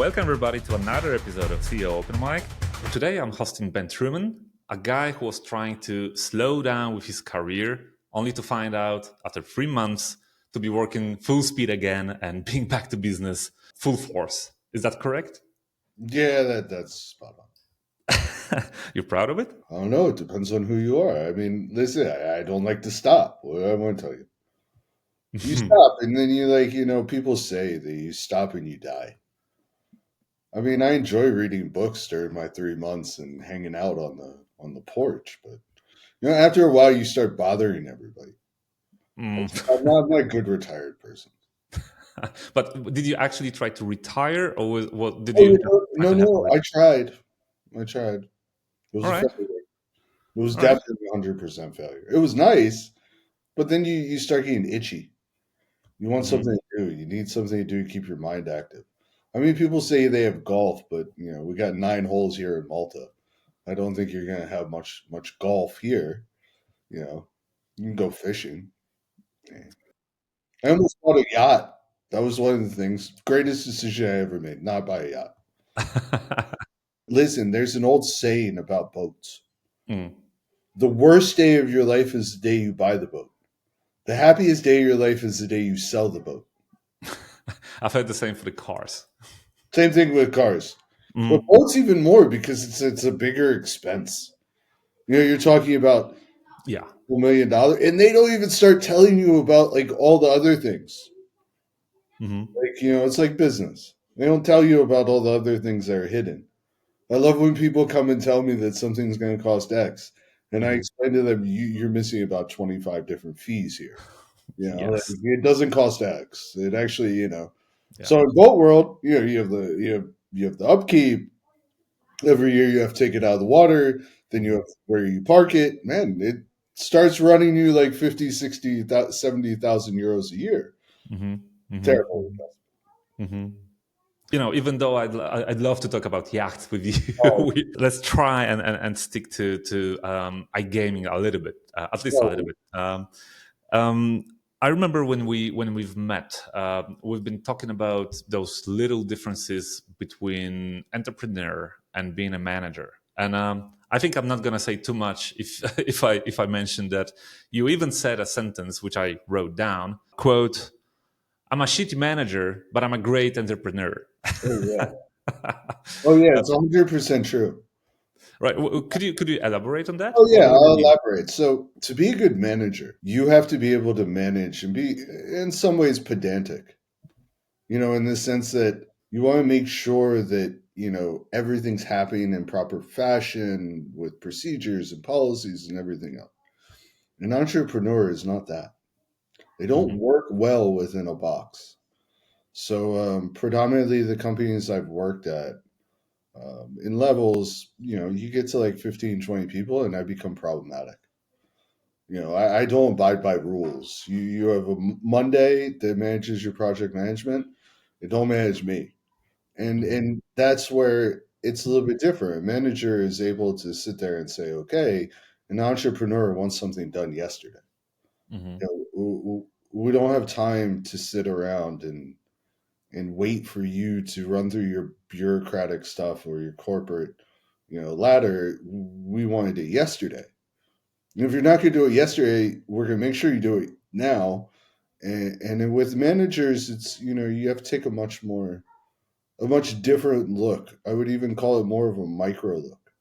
Welcome everybody to another episode of CEOpen Mic. Today I'm hosting Ben Truman, a guy who was trying to slow down with his career, only to find out after 3 months to be working full speed again and being back to business full force. Is that correct? Yeah, that's spot on. You're proud of it? I don't know. It depends on who you are. I mean, listen, I don't like to stop. What do I want to tell you? You stop, and then people say that you stop and you die. I mean, I enjoy reading books during my 3 months and hanging out on the porch, but after a while, you start bothering everybody. I'm not a good retired person. But did you actually try to retire, or what did you just try to have a No. rest? I tried. It was All a right, failure. It was all right. definitely 100% failure. It was nice, but then you start getting itchy. You want Mhm. something to do. You need something to do to keep your mind active. I mean, people say they have golf, but we got 9 holes here in Malta. I don't think you're going to have much golf here. You can go fishing. Yeah. I almost bought a yacht. That was one of the things. Greatest decision I ever made. Not buy a yacht. Listen, there's an old saying about boats. Mm. The worst day of your life is the day you buy the boat. The happiest day of your life is the day you sell the boat. I've heard the same for the cars. Same thing with cars. But Mm. boats even more because it's a bigger expense. You're talking about Yeah. $1 million, and they don't even start telling you about like all the other things. Hmm. Like it's like business. They don't tell you about all the other things that are hidden. I love when people come and tell me that something's going to cost X, and I Hmm. explain to them you're missing about 25 different fees here. Like, Yes. it doesn't cost X. It actually, Yeah. So in boat world, you have the upkeep. Every year you have to take it out of the water. Then you Hmm. have where you park it. Man, it starts running you like 50, 60, 70,000 euros a year. Hmm. Hmm. Terrible. Hmm. Even though I'd love to talk about yachts with you, Oh, let's try and stick to iGaming a little bit, at least a little no. bit. Um, I remember when we've met, we've been talking about those little differences between entrepreneur and being a manager, and I think I'm not gonna say too much if if I mention that you even said a sentence which I wrote down. Quote: "I'm a shitty manager, but I'm a great entrepreneur." Oh, yeah. Oh, yeah. It's 100% true. Right? Could you elaborate on that? Oh, yeah. What do you I'll mean? elaborate. So, to be a good manager, you have to be able to manage and be, in some ways, pedantic. In the sense that you want to make sure that, everything's happening in proper fashion with procedures and policies and everything else. An entrepreneur is not that. They don't Hmm. work well within a box. So, predominantly the companies I've worked at, in levels, you get to like 15, 20 people, and I become problematic. I don't abide by rules. You have a Monday that manages your project management. It don't manage me. And that's where it's a little bit different. A manager is able to sit there and say, okay, an entrepreneur wants something done yesterday. Hmm. We don't have time to sit around and wait for you to run through your bureaucratic stuff or your corporate, ladder. We wanted it yesterday. And if you're not going to do it yesterday, we're going to make sure you do it now. And then with managers, it's you have to take a much different look. I would even call it more of a micro look.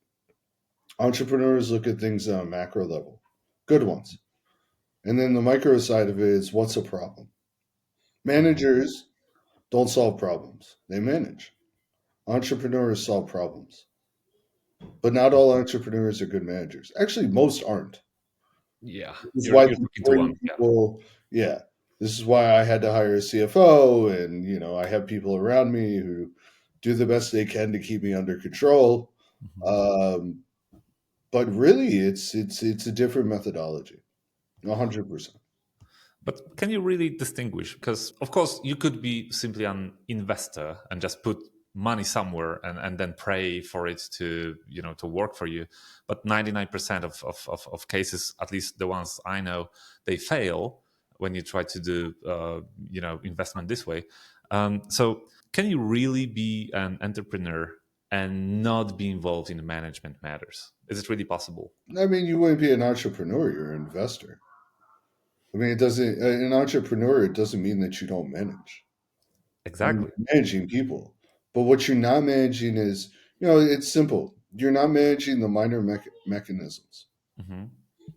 Entrepreneurs look at things on a macro level, good ones. And then the micro side of it is what's a problem? Hmm. Managers don't solve problems, they manage. Entrepreneurs solve problems. But not all entrepreneurs are good managers. Actually, most aren't. Yeah, This is you're why you're people talking to bring one. Yeah. people, yeah. This is why I had to hire a CFO, and I have people around me who do the best they can to keep me under control. Mhm. Um, But really, it's a different methodology, 100%. But can you really distinguish? Because of course you could be simply an investor and just put money somewhere and then pray for it to to work for you. But 99% of cases, at least the ones I know, they fail when you try to do investment this way. So can you really be an entrepreneur and not be involved in the management matters? Is it really possible? I mean, you wouldn't be an entrepreneur, you're an investor. I mean, it doesn't, an entrepreneur, it doesn't mean that you don't manage. I mean, Exactly. you're managing people. But what you're not managing is, it's simple. You're not managing the minor mechanisms. Hmm.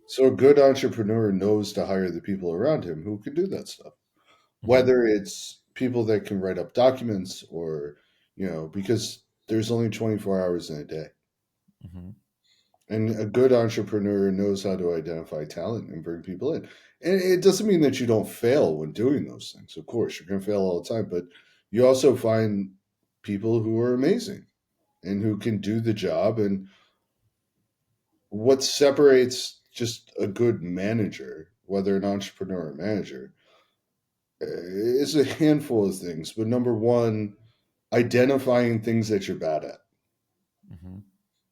So a good entrepreneur knows to hire the people around him who can do that stuff. Hmm. Whether it's people that can write up documents or, because there's only 24 hours in a day. Hmm. And a good entrepreneur knows how to identify talent and bring people in. And it doesn't mean that you don't fail when doing those things. Of course, you're going to fail all the time, but you also find people who are amazing and who can do the job. And what separates just a good manager, whether an entrepreneur or manager, is a handful of things. But number one, identifying things that you're bad at. Hmm.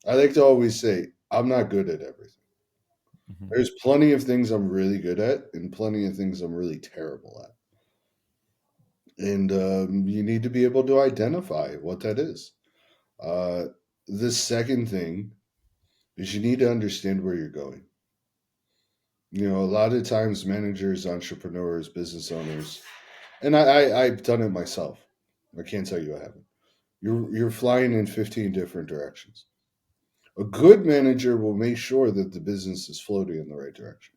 I like to always say, I'm not good at everything. Hmm. There's plenty of things I'm really good at and plenty of things I'm really terrible at. And you need to be able to identify what that is. Uh, the second thing is you need to understand where you're going. A lot of times managers, entrepreneurs, business owners, and I've done it myself. I can't tell you I haven't. You're flying in 15 different directions. A good manager will make sure that the business is floating in the right direction.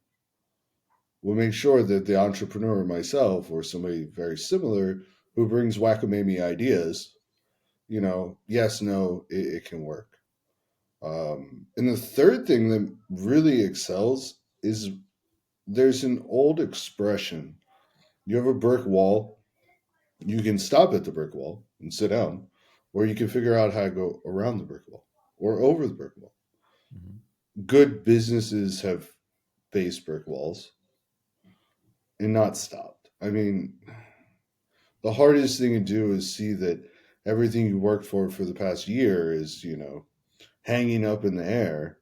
Will make sure that the entrepreneur, myself, or somebody very similar who brings wackomamie ideas, yes, no, it can work. And the third thing that really excels is there's an old expression. You have a brick wall, you can stop at the brick wall and sit down, or you can figure out how to go around the brick wall or over the brick wall. Hmm. Good businesses have faced brick walls and not stopped. I mean, the hardest thing to do is see that everything you worked for the past year is, hanging up in the air.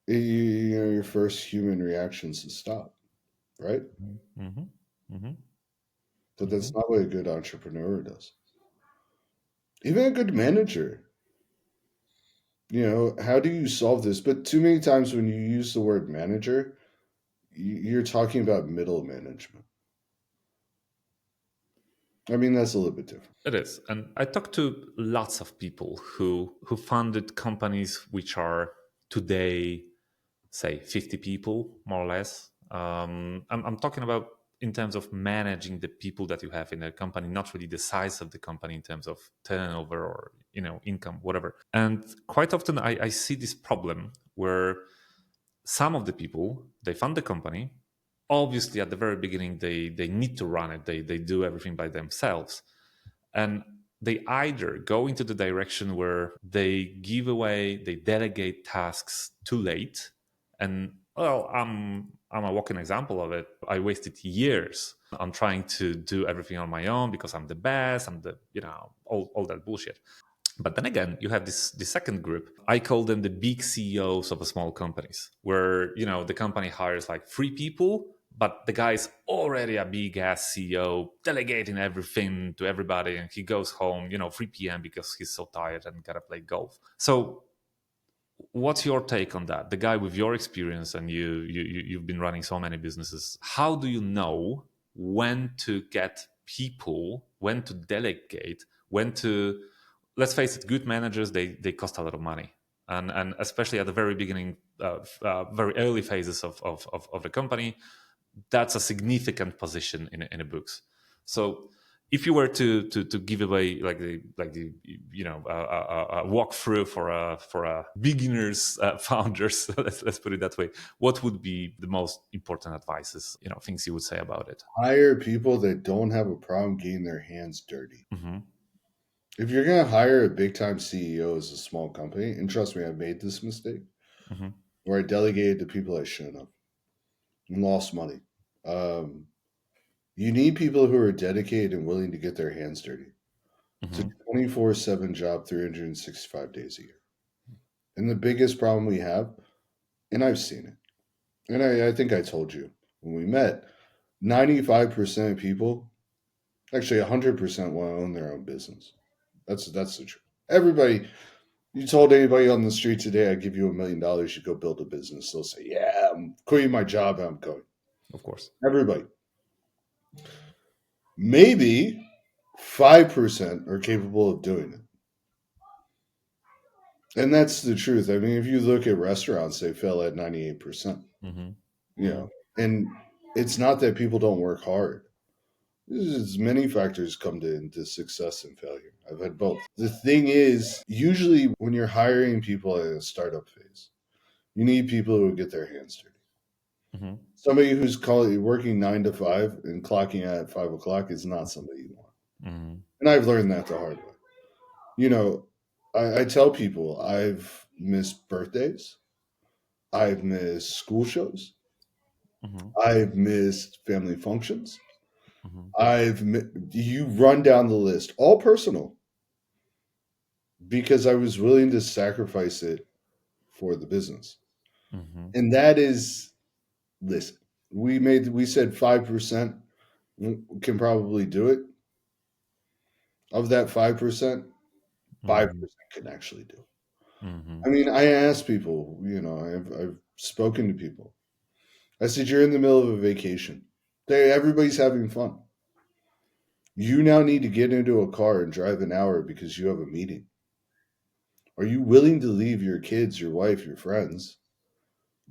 Your first human reaction is to stop, right? Hmm. Hmm. But Hmm. that's not what a good entrepreneur does. Even a good manager, how do you solve this? But too many times when you use the word manager, you're talking about middle management. I mean, that's a little bit different. It is, and I talked to lots of people who founded companies which are today, say, 50 people more or less. I'm talking about in terms of managing the people that you have in a company, not really the size of the company in terms of turnover or income, whatever. And quite often I see this problem where some of the people, they fund the company. Obviously at the very beginning they need to run it, they do everything by themselves, and they either go into the direction where they give away, they delegate tasks too late. And well, I'm a walking example of it. I wasted years on trying to do everything on my own because I'm the best, I'm the all that bullshit. But then again, you have this second group. I call them the big CEOs of a small companies, where the company hires like three people, but the guy is already a big ass CEO, delegating everything to everybody, and he goes home 3 p.m. because he's so tired and gotta play golf. So what's your take on that, the guy with your experience, and you've been running so many businesses? How do you know when to get people, when to delegate, when to, let's face it, good managers, they cost a lot of money, and especially at the very beginning, very early phases of the company, that's a significant position in the books. So if you were to give away like the walkthrough for a beginners founders, let's put it that way, what would be the most important advices, things you would say about it? Hire people that don't have a problem getting their hands dirty. Hmm. If you're going to hire a big time CEO as a small company, and trust me, I've made this mistake Hmm. where I delegated to people I shouldn't have and lost money. Um, you need people who are dedicated and willing to get their hands dirty. It's a Hmm. 24/7 job, 365 days a year. And the biggest problem we have, and I've seen it, and I think I told you when we met, 95% of people, Actually, 100% want to own their own business. That's the truth. Everybody, you told anybody on the street today, I give you $1 million, you go build a business. They'll say, "Yeah, I'm quitting my job. I'm going." Of course. Everybody. Maybe 5% are capable of doing it. And that's the truth. I mean, if you look at restaurants, they fail at 98%. Hmm. You know, and it's not that people don't work hard. There's many factors come into success and failure. I've had both. The thing is, usually when you're hiring people in a startup phase, you need people who get their hands dirty. Hmm. Somebody who's working 9 to 5 and clocking out at 5 o'clock is not somebody you want. Hmm. And I've learned that the hard way. You know, I tell people I've missed birthdays, I've missed school shows, Hmm. I've missed family functions. Hmm. You run down the list, all personal, because I was willing to sacrifice it for the business. Hmm. And that is, listen, we said 5% can probably do it. Of that 5%, Hmm. 5% can actually do it. Hmm. I mean, I ask people, I've spoken to people. I said, you're in the middle of a vacation. Everybody's having fun. You now need to get into a car and drive an hour because you have a meeting. Are you willing to leave your kids, your wife, your friends,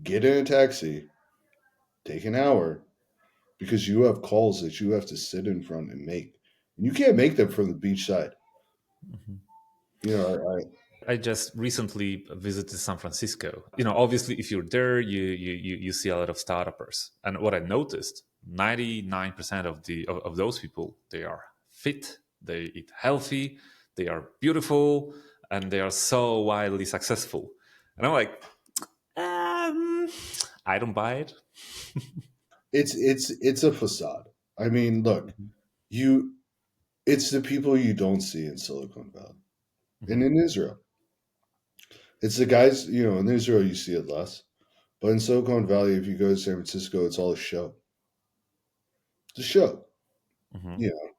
get in a taxi, take an hour because you have calls that you have to sit in front and make? And you can't make them from the beach side. Hmm. You know, I just recently visited San Francisco. Obviously, if you're there, you see a lot of startuppers. And what I noticed, 99% of those people, they are fit, they eat healthy, they are beautiful, and they are so wildly successful. And I'm like, um, I don't buy it. it's a facade. I mean, look, you it's the people you don't see in Silicon Valley and Mhm. in Israel. It's the guys, in Israel you see it less. But in Silicon Valley, if you go to San Francisco, it's all a show. It's a show. Mhm. You know,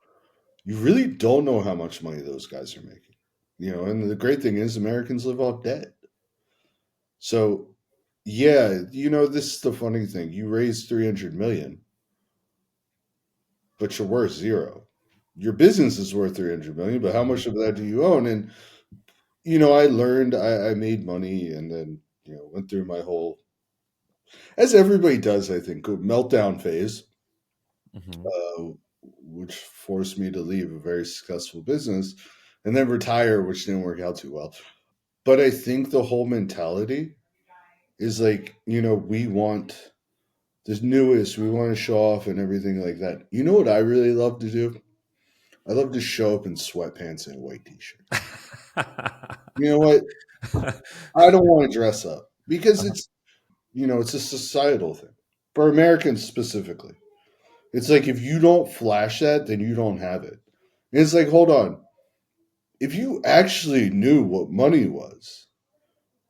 you really don't know how much money those guys are making. And the great thing is Americans live off debt. So, yeah, this is the funny thing. You raise 300 million, but you're worth zero. Your business is worth 300 million, but how much Mhm. of that do you own? And I learned I made money and then, went through my whole, as everybody does, I think, meltdown phase, Mhm. uh, which forced me to leave a very successful business and then retire, which didn't work out too well. But I think the whole mentality is like, we want the newest, we want to show off and everything like that. You know what I really love to do? I love to show up in sweatpants and a white t shirt. You know what? I don't want to dress up because it's a societal thing for Americans specifically. It's like if you don't flash that, then you don't have it. And it's like, hold on. If you actually knew what money was,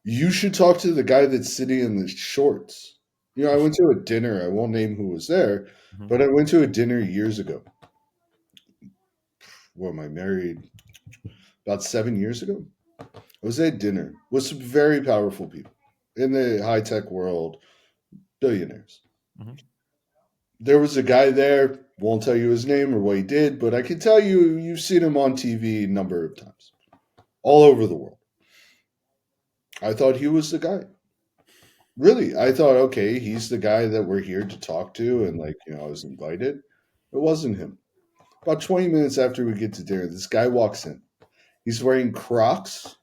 you should talk to the guy that's sitting in the shorts. I went to a dinner. I won't name who was there, Mhm. but I went to a dinner years ago. What am I married? About 7 years ago. I was at dinner with some very powerful people in the high tech world, billionaires. Mhm. There was a guy there, won't tell you his name or what he did, but I can tell you you've seen him on TV a number of times, all over the world. I thought he was the guy. Really, I thought, okay, he's the guy that we're here to talk to, and like, I was invited. It wasn't him. About 20 minutes after we get to dinner, this guy walks in. He's wearing Crocs,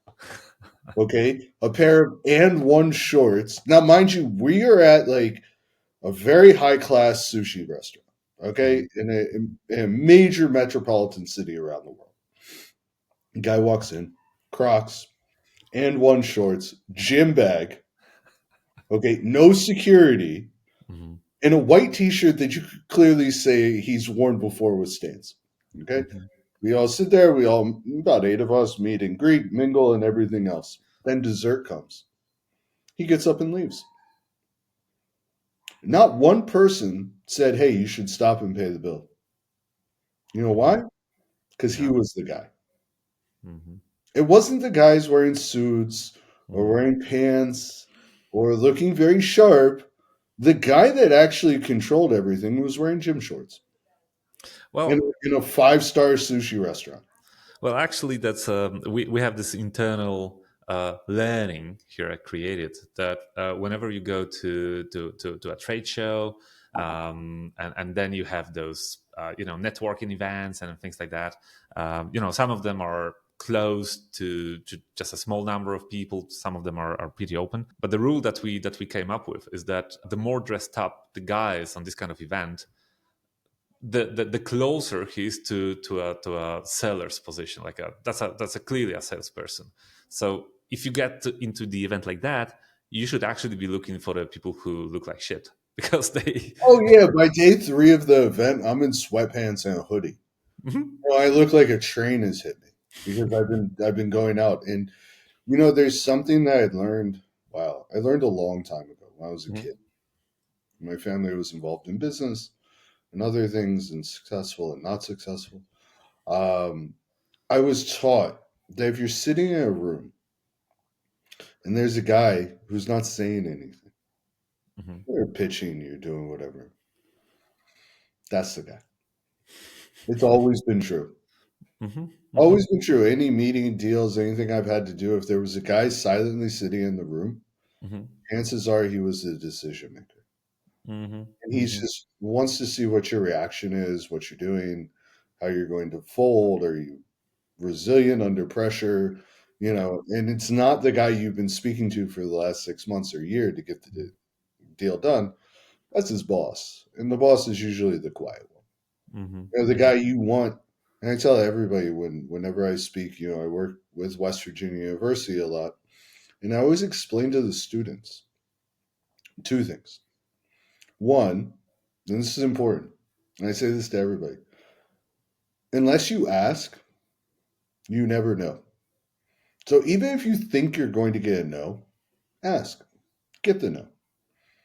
okay, a pair of and one shorts. Now, mind you, we are at like a very high class sushi restaurant, okay, Mhm. in a major metropolitan city around the world. The guy walks in, Crocs and one shorts, gym bag, okay, no security, Mhm. in a white t-shirt that you could clearly say he's worn before with stains. Okay? Mhm. We all sit there, about 8 of us, meet and greet, mingle, and everything else. Then dessert comes. He gets up and leaves. Not one person said, hey, you should stop and pay the bill. You know Hmm. why? Because he No. was the guy. Hmm. It wasn't the guys wearing suits or Hmm. wearing pants or looking very sharp. The guy that actually controlled everything was wearing gym shorts in, Well, in a five-star sushi restaurant. Well, actually, that's we have this internal learning here at Created that whenever you go to a trade show, and then you have those networking events and things like that. Some of them are closed to just a small number of people. Some of them are pretty open. But the rule that we came up with is that the more dressed up the guy is on this kind of event, the closer he is to a seller's position, like that's a clearly a salesperson. So if you get into the event like that, you should actually be looking for the people who look like shit because they. Oh yeah, by day three of the event, I'm in sweatpants and a hoodie. Mhm, I look like a train has hit me because I've been going out, and there's something that I learned. Wow, I learned a long time ago when I was a kid. mhm, My family was involved in business and other things, and successful and not successful. Um, I was taught that if you're sitting in a room and there's a guy who's not saying anything, mhm, you're pitching, you're doing whatever, that's the guy. It's always been true. mhm, Always mhm, been true. Any meeting, deals, anything I've had to do, if there was a guy silently sitting in the room, mhm, chances are he was the decision maker. mhm, And he's mhm, just wants to see what your reaction is, what you're doing, how you're going to fold. Are you resilient under pressure? And it's not the guy you've been speaking to for the last 6 months or year to get the deal done. That's his boss. And the boss is usually the quiet one. mhm, The mhm, guy you want. And I tell everybody whenever I speak, I work with West Virginia University a lot. And I always explain to the students two things. One, and this is important, and I say this to everybody, unless you ask, you never know. So even if you think you're going to get a no, ask, get the no.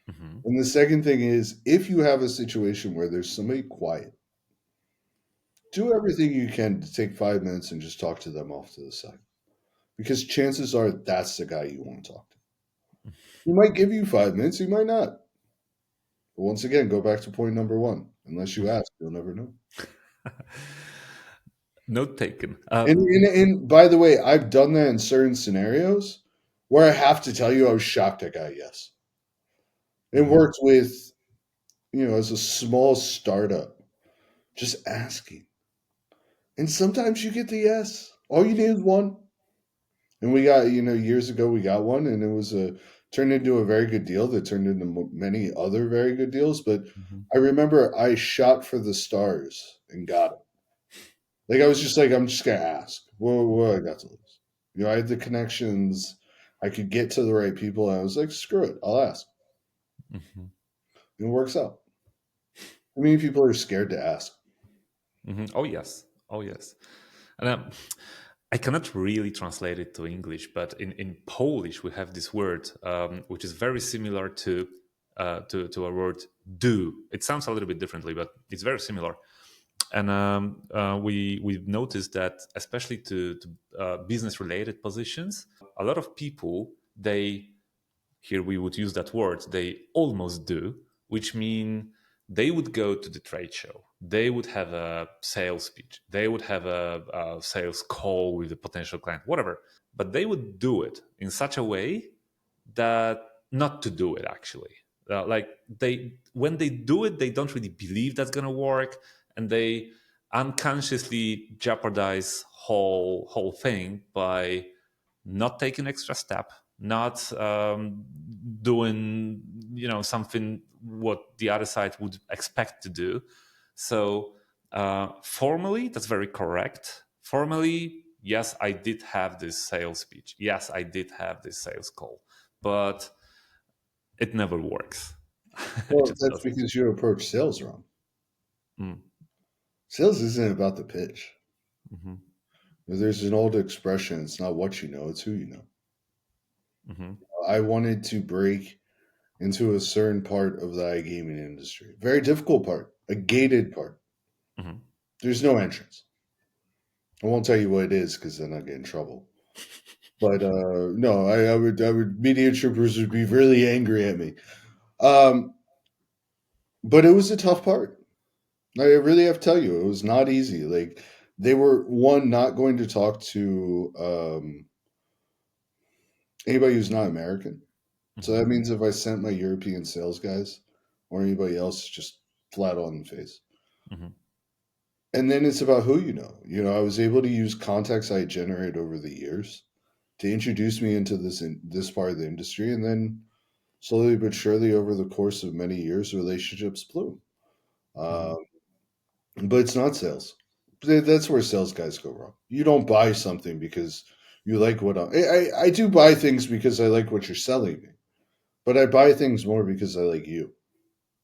mhm, And the second thing is, if you have a situation where there's somebody quiet, do everything you can to take 5 minutes and just talk to them off to the side. Because chances are that's the guy you want to talk to. He might give you 5 minutes, he might not. But once again, go back to point number one. Unless you ask, you'll never know. Note taken. And by the way, I've done that in certain scenarios where I have to tell you I was shocked I got yes. And Mhm, worked with, as a small startup, just asking. And sometimes you get the yes. All you need is one. And we got, years ago we got one, and it was turned into a very good deal that turned into many other very good deals. But mhm, I remember I shot for the stars and got it. Like I was just like, I'm just gonna ask. What I got to lose? I had the connections. I could get to the right people. And I was like, screw it, I'll ask. mhm, And it works out. How many people are scared to ask? mhm. Oh yes, oh yes. And I cannot really translate it to English, but in Polish we have this word which is very similar to a word "do." It sounds a little bit differently, but it's very similar. And we've noticed that, especially to business related positions, a lot of people, they, here we would use that word, they almost do, which mean they would go to the trade show, they would have a sales speech, they would have a sales call with a potential client, whatever, but they would do it in such a way that not to do it actually. Like they, when they do it, they don't really believe that's going to work, and they unconsciously jeopardize whole thing by not taking extra step, not doing something what the other side would expect to do. So formally, that's very correct. Formally, yes, I did have this sales speech. Yes, I did have this sales call, but it never works. It Well, just that's doesn't. because you approach sales wrong. Mm, Sales isn't about the pitch. mhm, There's an old expression: it's not what you know, it's who you know. mhm, I wanted to break into a certain part of the iGaming industry. Very difficult part, a gated part. mhm. There's no entrance. I won't tell you what it is because then I'll get in trouble. But no, I would media troopers would be really angry at me. Um, but it was a tough part. I really have to tell you, it was not easy. Like they were one not going to talk to anybody who's not American. So Hmm. that means if I sent my European sales guys or anybody else, just flat on the face. Hmm. And then it's about who you know. I was able to use contacts I generated over the years to introduce me into this part of the industry, and then slowly but surely, over the course of many years, relationships bloom. Hmm. Um, but it's not sales. That's where sales guys go wrong. You don't buy something because you like what I do buy things because I like what you're selling me, but I buy things more because I like you.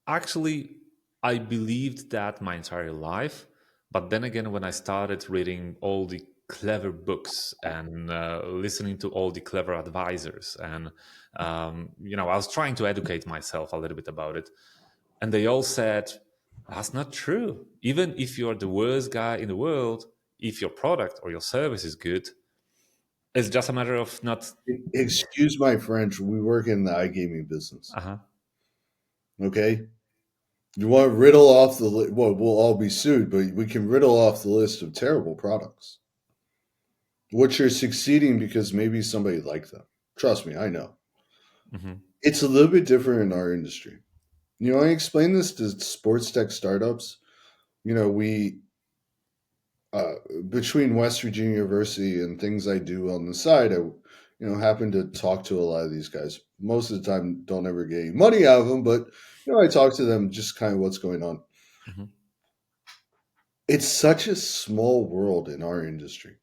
Actually, I believed that my entire life. But then again, when I started reading all the clever books and listening to all the clever advisors, and I was trying to educate myself a little bit about it, and they all said that's not true. Even if you're the worst guy in the world, if your product or your service is good, it's just a matter of not. Excuse my French. We work in the iGaming business. Uh huh. Okay, you want to riddle off the well, we'll all be sued, but we can riddle off the list of terrible products, which are succeeding because maybe somebody liked them. Trust me, I know. Hmm. It's a little bit different in our industry. I explain this to sports tech startups. We uh, between West Virginia University and things I do on the side, I happen to talk to a lot of these guys. Most of the time, don't ever get any money out of them, but I talk to them just kind of what's going on. Hmm. It's such a small world in our industry.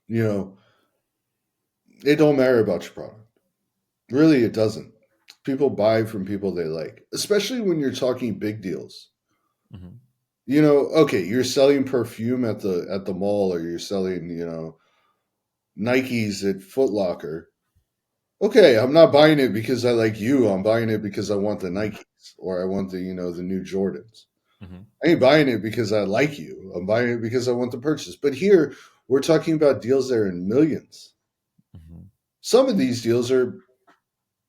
You know, it don't matter about your product. Really, it doesn't. People buy from people they like, especially when you're talking big deals. Hmm. Okay, you're selling perfume at the mall, or you're selling, Nikes at Foot Locker. Okay, I'm not buying it because I like you. I'm buying it because I want the Nikes, or I want the new Jordans. Hmm. I ain't buying it because I like you. I'm buying it because I want the purchase. But here, we're talking about deals that are in millions. Hmm. Some of these deals are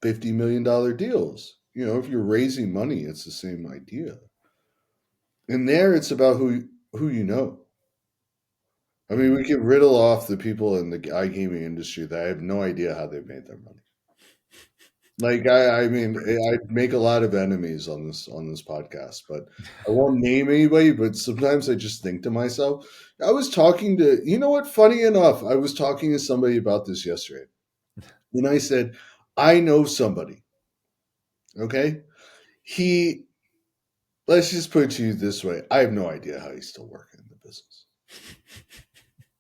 $50 million deals. If you're raising money, it's the same idea. And there, it's about who you know. I mean, Hmm. we can riddle off the people in the iGaming industry that I have no idea how they made their money. Like I mean, I make a lot of enemies on this podcast, but I won't name anybody. But sometimes I just think to myself, I was talking to, what? Funny enough, I was talking to somebody about this yesterday, and I said, I know somebody. Okay, he. Let's just put it to you this way: I have no idea how he's still working in the business.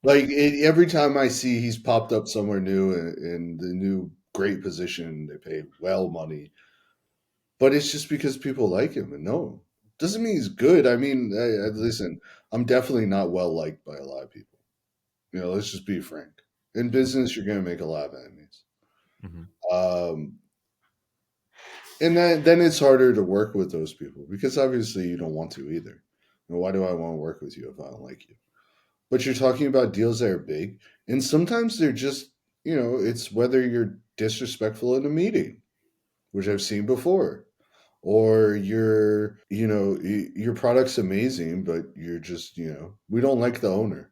Like every time I see he's popped up somewhere new in the new great position, they pay well money, but it's just because people like him and know him. Doesn't mean he's good. I mean, listen, I'm definitely not well liked by a lot of people. Let's just be frank. In business, you're going to make a lot of enemies, Hmm. um, and then it's harder to work with those people because obviously you don't want to either. Why do I want to work with you if I don't like you? But you're talking about deals that are big, and sometimes they're just, it's whether you're disrespectful in a meeting, which I've seen before, or your product's amazing, but you're just, we don't like the owner,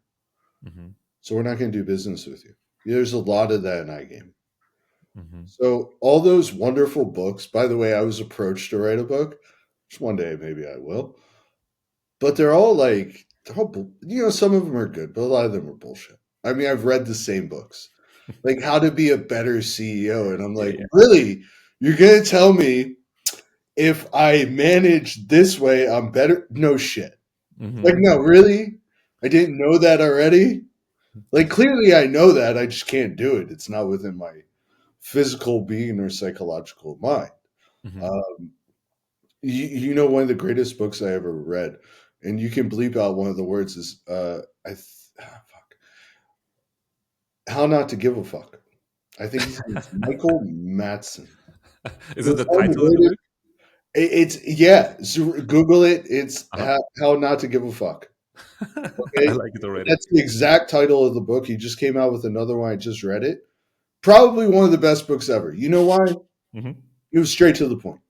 Hmm. so we're not going to do business with you. There's a lot of that in iGame. Hmm. So all those wonderful books. By the way, I was approached to write a book. Just one day, maybe I will. But some of them are good, but a lot of them are bullshit. I mean, I've read the same books, like How to Be a Better CEO, and I'm Yeah, like, yeah. really? You're gonna tell me if I manage this way, I'm better? No shit. Like, Hmm. no, really? I didn't know that already. Like, clearly, I know that. I just can't do it. It's not within my physical being or psychological mind. Hmm. Um, one of the greatest books I ever read, and you can bleep out one of the words is fuck, how not to give a fuck. I think his name's Michael Matson. Is So it it's the how to title of word the it. book? It's yeah. Google it. It's Uh-huh. how not to give a fuck. I Okay, like it already. that's the exact title of the book. He just came out with another one. I just read it. Probably one of the best books ever. You know why? Hmm. It was straight to the point.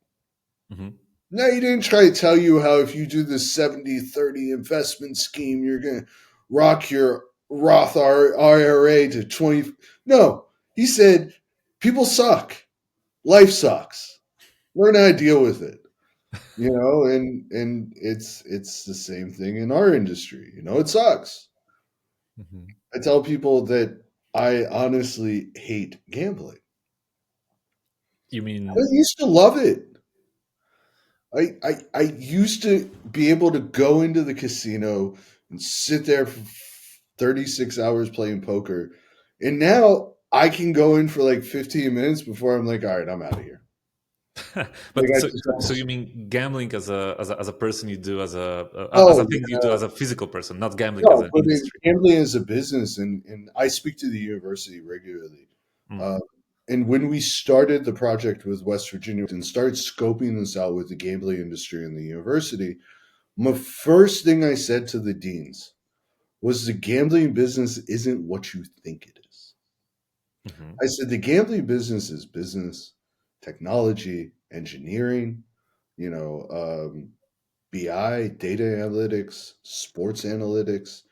Hmm. No, he didn't try to tell you how if you do this 70-30 investment scheme, you're going to rock your Roth IRA to 20. No, he said, people suck. Life sucks. Learn how to deal with it. And it's the same thing in our industry. It sucks. Hmm. I tell people that I honestly hate gambling. You I mean, used to love it. I used to be able to go into the casino and sit there for 36 hours playing poker. And now I can go in for like 15 minutes before I'm like, all right, I'm out of here. Like but I so, just so don't. so you mean gambling as a person you do as a Oh, thing you do as a physical person, not gambling as no, an but in industry. gambling is a business, and I speak to the university regularly. Mm. Uh, and when we started the project with West Virginia and started scoping this out with the gambling industry in the university, my first thing I said to the deans was the gambling business isn't what you think it is. Hmm. I said the gambling business is business, technology, engineering, you know, BI, data analytics, sports analytics.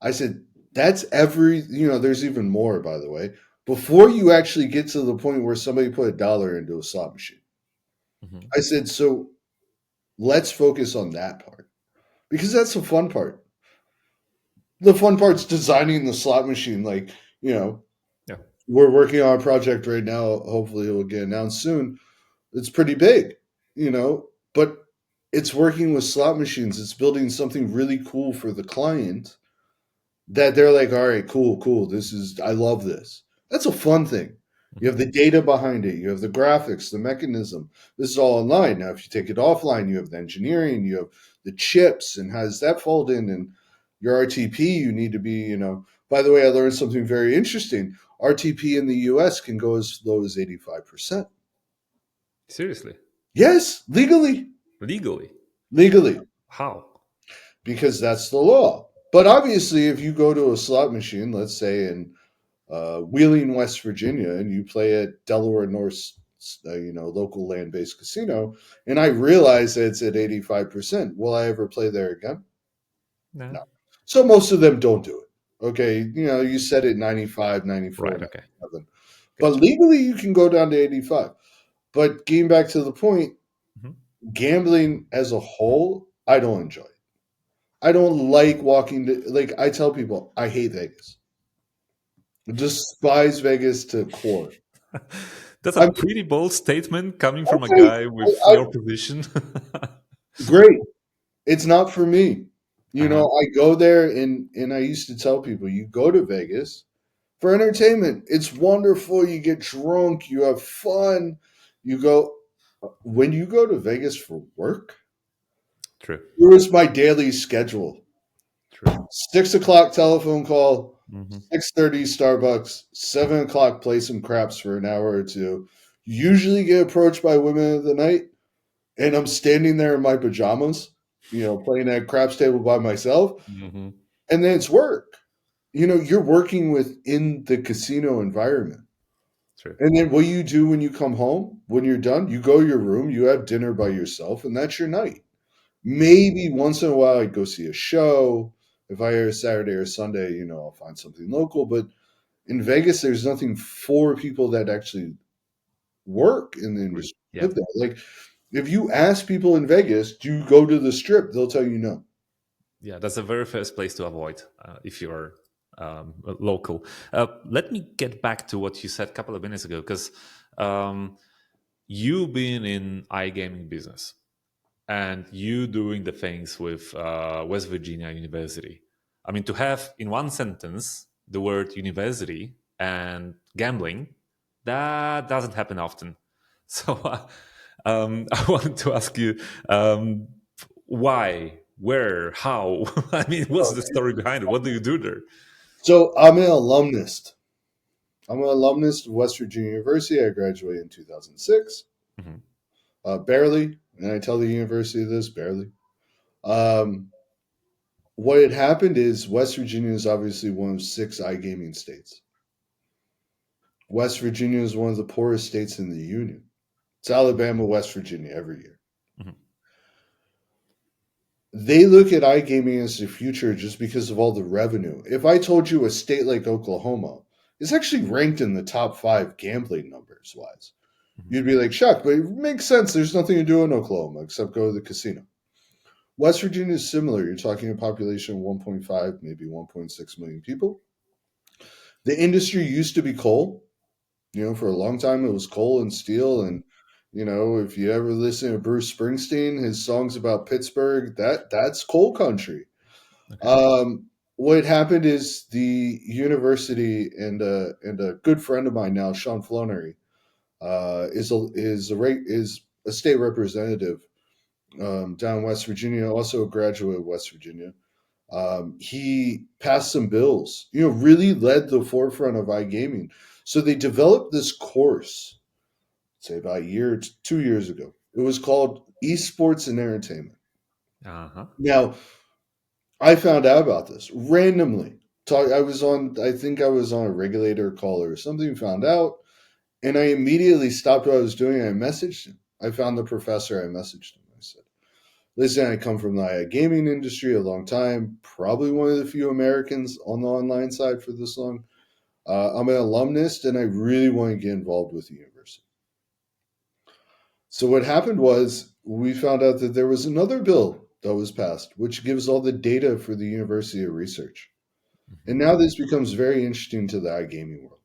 I said that's there's even more, by the way, before you actually get to the point where somebody put a dollar into a slot machine. Hmm. I said, so let's focus on that part because that's the fun part. The fun part's designing the slot machine. Like, you know, Yeah. we're working on a project right now. Hopefully, it will get announced soon. It's pretty big, but it's working with slot machines. It's building something really cool for the client that they're like, all right, cool, cool. I love this. That's a fun thing. You have Hmm. the data behind it, you have the graphics, the mechanism. This is all online. Now, if you take it offline, you have the engineering, you have the chips, and how does that fold in? And your RTP, you need to be, by the way, I learned something very interesting. RTP in the US can go as low as 85%. Seriously, Yes, legally. legally, Legally, how? because that's the law. But obviously, if you go to a slot machine, let's say in Wheeling, West Virginia, and you play at Delaware North's, local land-based casino, and I realize that it's at 85%. Will I ever play there again? No. No. So most of them don't do it. Okay, you set it 95, 94, Right. Okay. 97. But Gotcha. legally, you can go down to 85. But getting back to the point, Hmm. gambling as a whole, I don't enjoy it. I don't like walking to, like, I tell people, I hate Vegas. Despise Vegas to core. That's a I'm pretty bold statement coming from a okay. guy with I, your position. great. It's not for me. Uh-huh. I go there and I used to tell people, you go to Vegas for entertainment. It's wonderful. You get drunk, you have fun. You go when you go to Vegas for work, True. here is my daily schedule. True. 6 o'clock telephone call, Hmm. 6:30 Starbucks, 7 o'clock play some craps for an hour or two. Usually get approached by women of the night, and I'm standing there in my pajamas, playing at craps table by myself, Hmm. and then it's work. You're working within the casino environment. True. And then what you do when you come home, when you're done, you go to your room, you have dinner by yourself, and that's your night. Hmm. Maybe once in a while I'd go see a show. If I hear Saturday or Sunday, I'll find something local. But in Vegas, there's nothing for people that actually work in the Agree. industry. Yeah. Live there. Like, if you ask people in Vegas, do you go to the strip? They'll tell you no. Yeah. That's the very first place to avoid if you're local. Let me get back to what you said a couple of minutes ago, because um, you being in iGaming business and you doing the things with West Virginia University. I mean, to have in one sentence the word university and gambling, that doesn't happen often. So I wanted to ask you why, where, how? I mean, what's the story behind it? What do you do there? So I'm an alumnus. I'm an alumnus of West Virginia University. I graduated in 2006. Hmm. Barely. and I tell the university this barely. Um, what had happened is West Virginia is obviously one of six iGaming states. West Virginia is one of the poorest states in the union. It's Alabama, West Virginia every year. Mhm. They look at iGaming as the future just because of all the revenue. If I told you a state like Oklahoma is actually ranked in the top five gambling numbers wise, Mhm. you'd be like shocked, but it makes sense. There's nothing to do in Oklahoma except go to the casino. West Virginia is similar. You're talking a population of 1.5, maybe 1.6 million people. The industry used to be coal. For a long time it was coal and steel. And, if you ever listen to Bruce Springsteen, his songs about Pittsburgh, that's coal country. Okay. What happened is the university and a good friend of mine now, Sean Flonery, is a state representative down in West Virginia, also a graduate of West Virginia. He passed some bills, really led the forefront of iGaming. So they developed this course, say about a year, 2 years ago. It was called Esports and Entertainment. Uh huh. Now, I found out about this randomly. I think I was on a regulator call or something, found out, and I immediately stopped what I was doing and I messaged him. I found the professor, I messaged him. I said, listen, I come from the gaming industry a long time, probably one of the few Americans on the online side for this long. I'm an alumnus and I really want to get involved with the university. So, what happened was we found out that there was another bill that was passed, which gives all the data for the university of research. And Mhm. now this becomes very interesting to the iGaming world.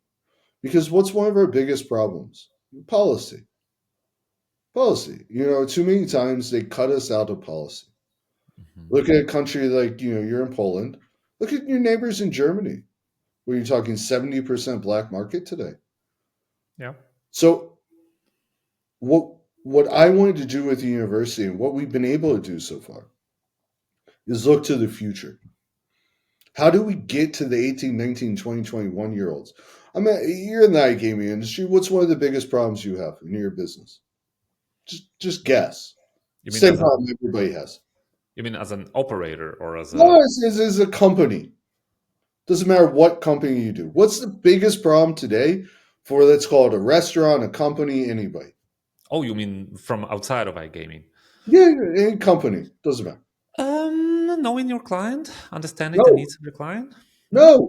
Because what's one of our biggest problems? Policy. Policy. Too many times they cut us out of policy. Mhm. Look at a country like, you're in Poland. Look at your neighbors in Germany, where you're talking 70% black market today. Yeah. So what I wanted to do with the university and what we've been able to do so far is look to the future. How do we get to the 18, 19, 20, 21 year olds? You're in the iGaming industry. What's one of the biggest problems you have in your business? Just guess. You mean Same as problem an everybody has. operator or as No, a it's a company. Doesn't matter what company you do. What's the biggest problem today for, let's call it, a restaurant, a company, anybody? oh, you mean from outside of iGaming? Yeah, any company. Doesn't matter. Knowing your client, understanding the No, needs of your client. No. no. Okay.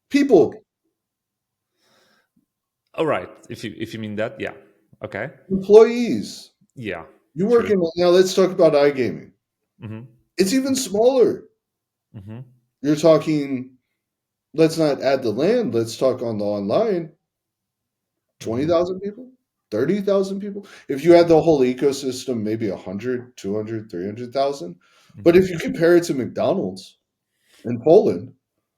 People, All right. If you mean that, yeah. Okay. employees. Yeah. You work True. in, now let's talk about iGaming. Mm-hmm. It's even smaller. Mm-hmm. You're talking, let's not add the land, let's talk on the online, Mm-hmm. 20,000 people, 30,000 people. If you had the whole ecosystem, maybe 100, 200, 300,000. But Mm-hmm. if you compare it to McDonald's in Poland,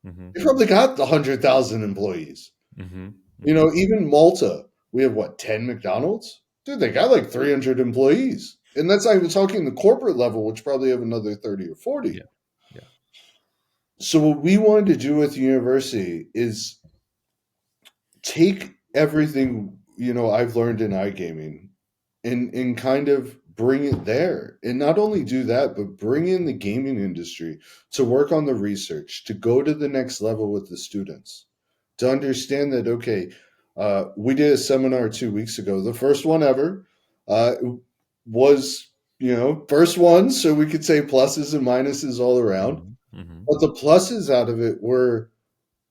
Mm-hmm. they probably got the 100,000 employees. Mm-hmm. Mm-hmm. Even Malta, we have what, 10 McDonald's? Dude, they got like 300 employees. And that's not even talking the corporate level, which probably have another 30 or 40. Yeah. Yeah. So, what we wanted to do with the university is take everything I've learned in iGaming and kind of bring it there, and not only do that but bring in the gaming industry to work on the research, to go to the next level with the students, to understand that, okay, we did a seminar 2 weeks ago, the first one ever, was first one, so we could say pluses and minuses all around, Mm-hmm. Mm-hmm. but the pluses out of it were,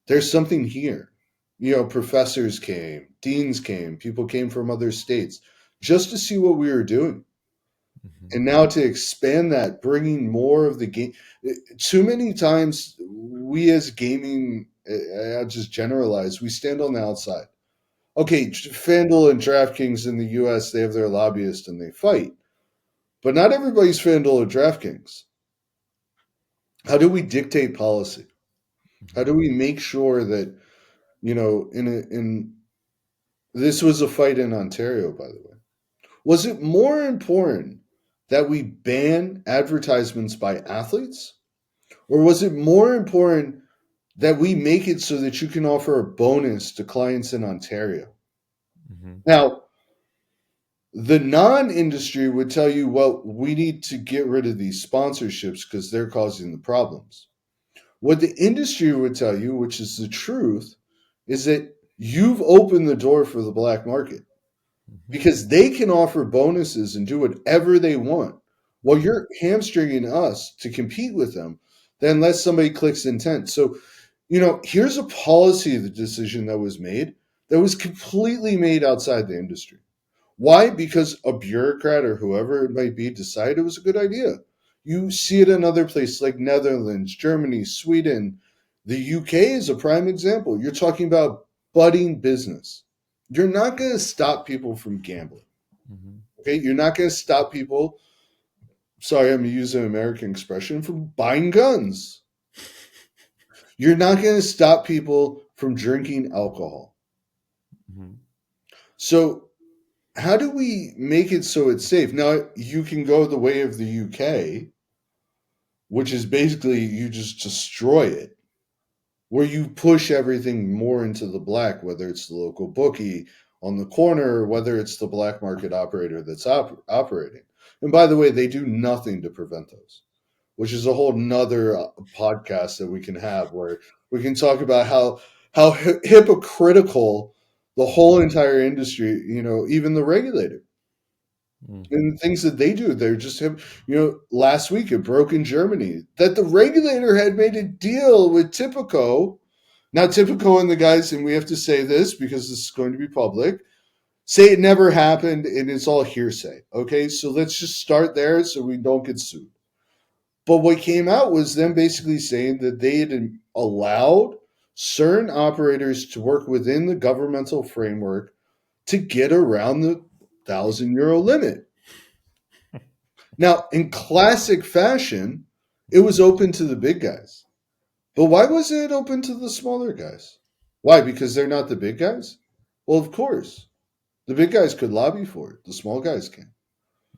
there's something here. Professors came, deans came, people came from other states just to see what we were doing. Mm-hmm. And now to expand that, bringing more of the game. Too many times, we as gaming, I'll just generalize, we stand on the outside. Okay, FanDuel and DraftKings in the US, they have their lobbyists and they fight. But not everybody's FanDuel or DraftKings. How do we dictate policy? How do we make sure that, in this was a fight in Ontario, by the way. Was it more important that we ban advertisements by athletes? Or was it more important that we make it so that you can offer a bonus to clients in Ontario? Mm-hmm. Now, The non-industry would tell you, well, we need to get rid of these sponsorships because they're causing the problems. What the industry would tell you, which is the truth, is that you've opened the door for the black market Mhm. because they can offer bonuses and do whatever they want while Mhm. you're hamstringing us to compete with them, then unless somebody clicks intent. So, here's a policy the decision that was made that was completely made outside the industry. Why? Because a bureaucrat or whoever it might be decided it was a good idea. You see it in other places like Netherlands, Germany, Sweden. The UK is a prime example. You're talking about budding business. You're not going to stop people from gambling. Mhm. Okay. You're not going to stop people, sorry, I'm using an American expression, from buying guns. You're not going to stop people from drinking alcohol. Mhm. So, how do we make it so it's safe? Now, you can go the way of the UK, which is basically you just destroy it, where you push everything more into the black, whether it's the local bookie on the corner, or whether it's the black market operator that's operating. And by the way, they do nothing to prevent those, which is a whole nother podcast that we can have where we can talk about how hypocritical the whole entire industry, even the regulator Mhm. and things that they do. They're just last week it broke in Germany that the regulator had made a deal with Tipico. Now Tipico and the guys, and we have to say this because this is going to be public, say it never happened and it's all hearsay. Okay, so let's just start there so we don't get sued. But what came out was them basically saying that they had allowed certain operators to work within the governmental framework to get around the €1,000 limit. Now, in classic fashion, it was open to the big guys. But why wasn't it open to the smaller guys? Why? Because they're not the big guys? Well, of course. The big guys could lobby for it, the small guys can.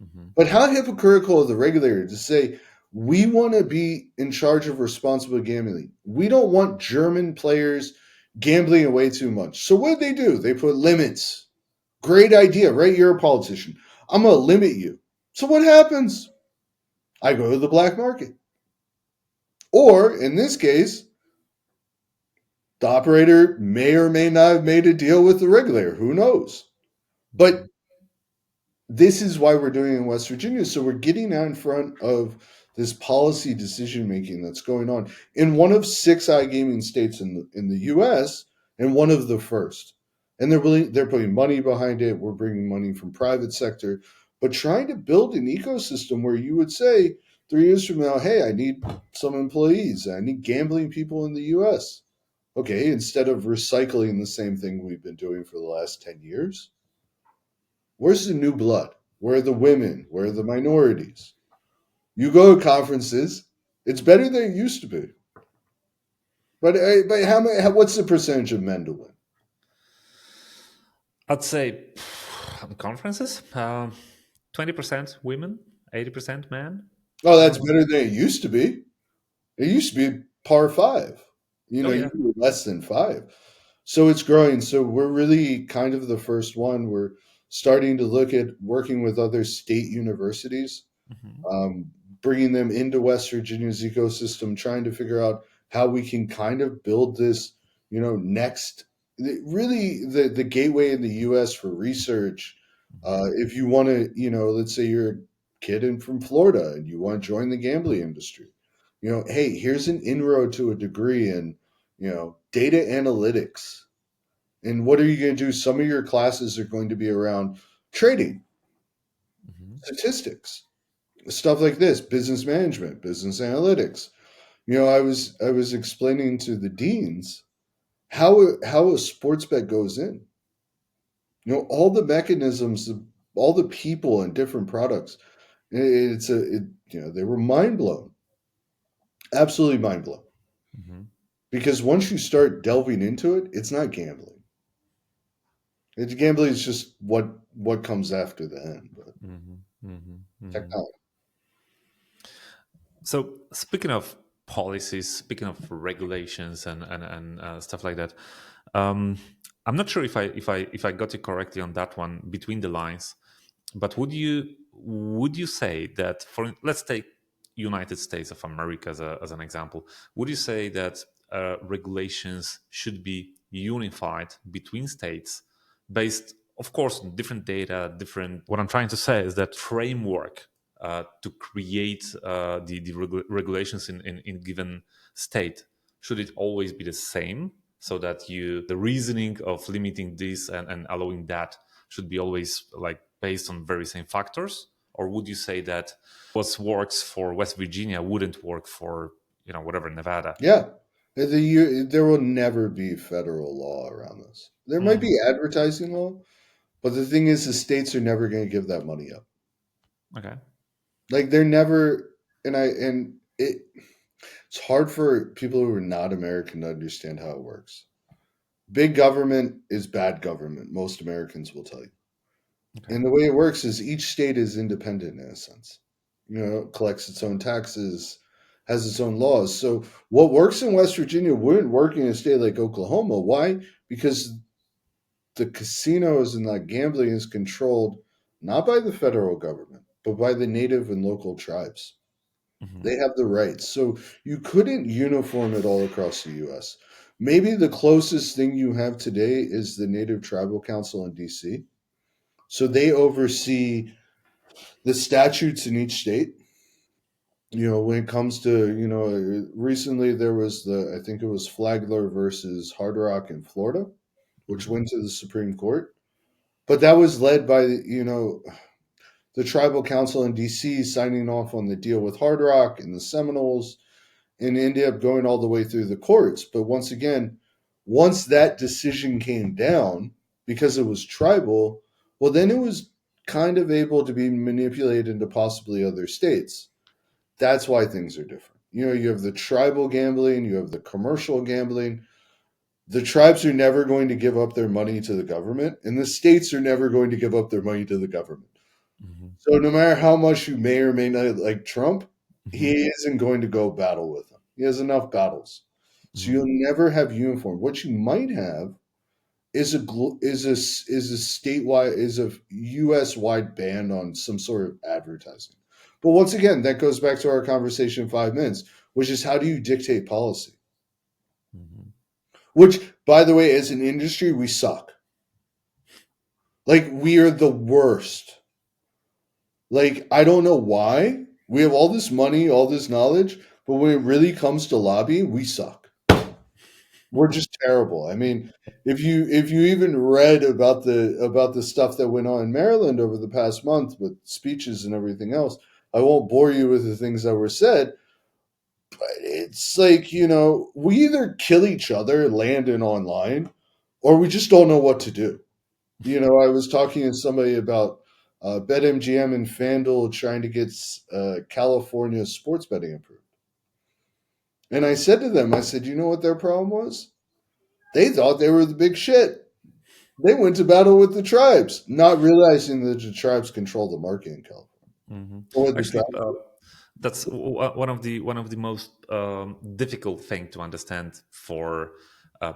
Mhm. But how hypocritical of the regulator to say, we want to be in charge of responsible gambling. We don't want German players gambling away too much. So what did they do? They put limits. Great idea, right? You're a politician. I'm going to limit you. So what happens? I go to the black market. Or in this case, the operator may or may not have made a deal with the regulator. Who knows? But Mhm. this is why we're doing it in West Virginia. So we're getting out in front of this policy decision making that's going on in one of six iGaming states in the U.S. and one of the first. And they're putting money behind it. We're bringing money from private sector, but trying to build an ecosystem where you would say 3 years from now, hey, I need some employees. I need gambling people in the U.S. Okay, instead of recycling the same thing we've been doing for the last 10 years, where's the new blood? Where are the women? Where are the minorities? You go to conferences, it's better than it used to be. But how many? What's the percentage of men to win? I'd say conferences, 20% women, 80% men. Oh, that's Um, better than it used to be. It used to be par five. oh You yeah. were less than five. So it's growing. So we're really kind of the first one. We're starting to look at working with other state universities, Mhm. um, bringing them into West Virginia's ecosystem, trying to figure out how we can kind of build this, next, really the gateway in the U.S. for research. Mhm. If you want to, let's say you're a kid from Florida and you want to join the gambling industry, hey, here's an inroad to a degree in, data analytics. And what are you going to do? Some of your classes are going to be around trading, Mhm. statistics, stuff like this, business management, business analytics. I was explaining to the deans how a sports bet goes in. All the mechanisms, all the people and different products. They were mind blown, absolutely mind blown. Mhm. Because once you start delving into it, it's not gambling. Gambling is just what comes after the end. But Mhm. Mhm. Mhm. technology. So speaking of policies, speaking of regulations and stuff like that, um, I'm not sure if I got it correctly on that one between the lines. But would you say that, for let's take United States of America as an example, would you say that regulations should be unified between states based, of course, on different data, different? What I'm trying to say is that framework to create the regulations in given state, should it always be the same, so that the reasoning of limiting this and allowing that should be always like based on very same factors? Or would you say that what works for West Virginia wouldn't work for whatever, Nevada? Yeah. There will never be federal law around this. There might Hmm. be advertising law, but the thing is, the states are never going to give that money up. Okay. Like they're never, it's hard for people who are not American to understand how it works. Big government is bad government. Most Americans will tell you. Okay. And the way it works is each state is independent in a sense. It collects its own taxes, has its own laws. So what works in West Virginia wouldn't work in a state like Oklahoma. Why? Because the casinos and that gambling is controlled not by the federal government, but by the native and local tribes. Hmm. They have the rights. So you couldn't uniform it all across the US. Maybe the closest thing you have today is the Native Tribal Council in DC. So they oversee the statutes in each state. When it comes to, recently there was I think it was Flagler versus Hard Rock in Florida, which Hmm. went to the Supreme Court. But that was led by, the tribal council in DC signing off on the deal with Hard Rock and the Seminoles and ended up going all the way through the courts. But once again, once that decision came down, because it was tribal, well, then it was kind of able to be manipulated into possibly other states. That's why things are different. You have the tribal gambling, you have the commercial gambling. The tribes are never going to give up their money to the government, and the states are never going to give up their money to the government. Hmm. So no matter how much you may or may not like Trump, he Hmm. isn't going to go battle with them. He has enough battles. So Hmm. you'll never have uniform. What you might have is a statewide is a US wide ban on some sort of advertising. But once again, that goes back to our conversation in 5 minutes, which is how do you dictate policy? Hmm. Which, by the way, as an industry, we suck. Like we are the worst. Like, I don't know why. We have all this money, all this knowledge, but when it really comes to lobbying, we suck. We're just terrible. I mean, if you even read about the stuff that went on in Maryland over the past month with speeches and everything else, I won't bore you with the things that were said, but it's like, we either kill each other, land and online, or we just don't know what to do. I was talking to somebody about BetMGM and FanDuel trying to get California sports betting approved. And I said to them, I said, you know what their problem was? They thought they were the big shit. They went to battle with the tribes, not realizing that the tribes control the market in California. Hmm. Or the Actually, tribes. that's one of the most difficult thing to understand for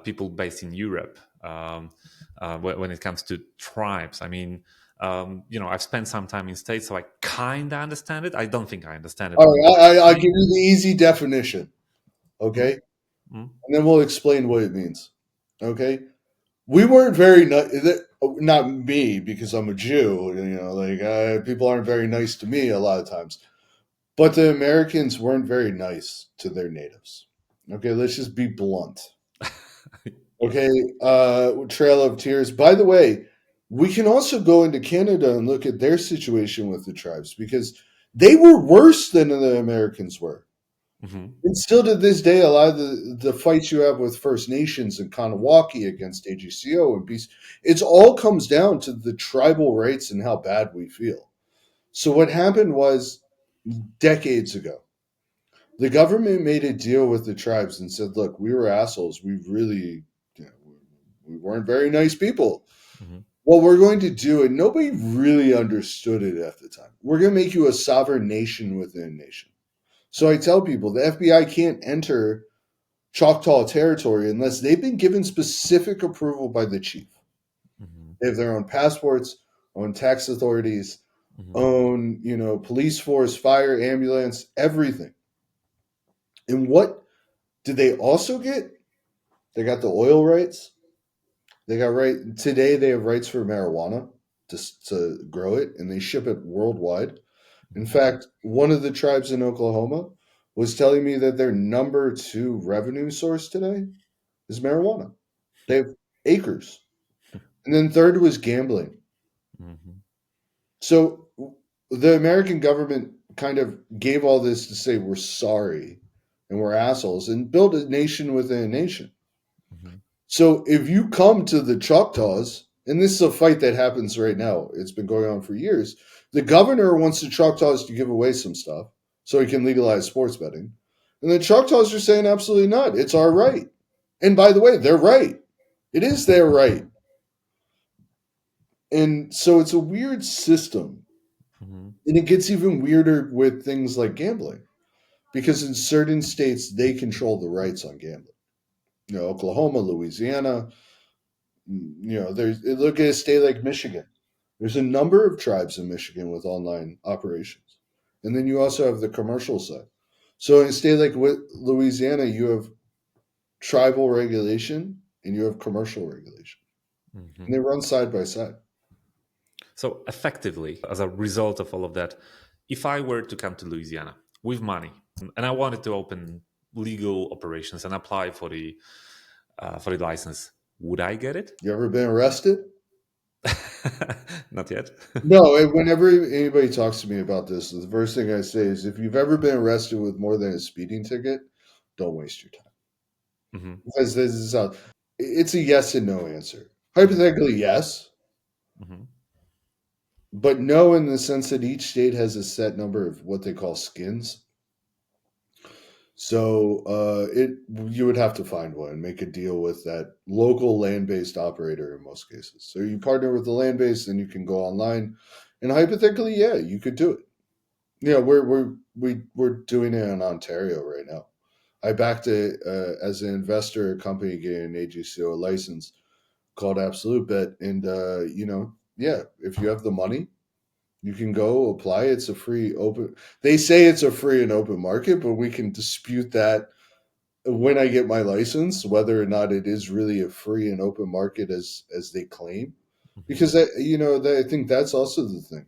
people based in Europe, when it comes to tribes. I mean, I've spent some time in states, so I kind of understand it. I don't think I understand it All right, I'll give completely. you the easy definition, Mm, okay? mm, And then we'll explain what it means, okay? We weren't very nice. Not me, because I'm a Jew. Like people aren't very nice to me a lot of times. But the Americans weren't very nice to their natives. Okay, let's just be blunt. yeah. Okay, Trail of Tears. By the way, we can also go into Canada and look at their situation with the tribes because they were worse than the Americans were. Hmm. And still to this day, a lot of the fights you have with First Nations and Kanawaki against AGCO and peace, it's all comes down to the tribal rights and how bad we feel. So what happened was decades ago, the government made a deal with the tribes and said, "Look, we were assholes. We really, we weren't very nice people. Hmm. What we're going to do," and nobody really understood it at the time. We're going to make you a sovereign nation within a nation. So I tell people the FBI can't enter Choctaw territory unless they've been given specific approval by the chief. Hmm. They have their own passports, own tax authorities, Hmm. own, police force, fire, ambulance, everything. And what did they also get? They got the oil rights. They got right today. They have rights for marijuana to grow it, and they ship it worldwide. In Hmm. fact, one of the tribes in Oklahoma was telling me that their number two revenue source today is marijuana. They have acres, and then third was gambling. Hmm. So the American government kind of gave all this to say we're sorry and we're assholes and build a nation within a nation. Hmm. So if you come to the Choctaws, and this is a fight that happens right now, it's been going on for years. The governor wants the Choctaws to give away some stuff so he can legalize sports betting. And the Choctaws are saying absolutely not. It's our right. And by the way, they're right. It is their right. And so it's a weird system. Hmm. And it gets even weirder with things like gambling because in certain states, they control the rights on gambling. Oklahoma, Louisiana, look at a state like Michigan. There's a number of tribes in Michigan with online operations. And then you also have the commercial side. So in a state like Louisiana, you have tribal regulation and you have commercial regulation. And they Hmm. run side by side. So effectively, as a result of all of that, if I were to come to Louisiana with money and I wanted to open legal operations and apply for the license, would I get it? You ever been arrested? Not yet. No, whenever anybody talks to me about this, the first thing I say is if you've ever been arrested with more than a speeding ticket, don't waste your time. Hmm. Because this is how it's a yes and no answer. Hmm. Hypothetically, yes, Hmm. but no in the sense that each state has a set number of what they call skins. So it you would have to find one and make a deal with that local land-based operator in most cases. So you partner with the land-based, and you can go online, and hypothetically, yeah, you could do it. Yeah, we're doing it in Ontario right now. I backed it as an investor, a company getting an AGCO license called Absolute Bet, and yeah, if you have the money, you can go apply. It's a free open. They say it's a free and open market, but we can dispute that when I get my license, whether or not it is really a free and open market as they claim, Hmm. because I think that's also the thing.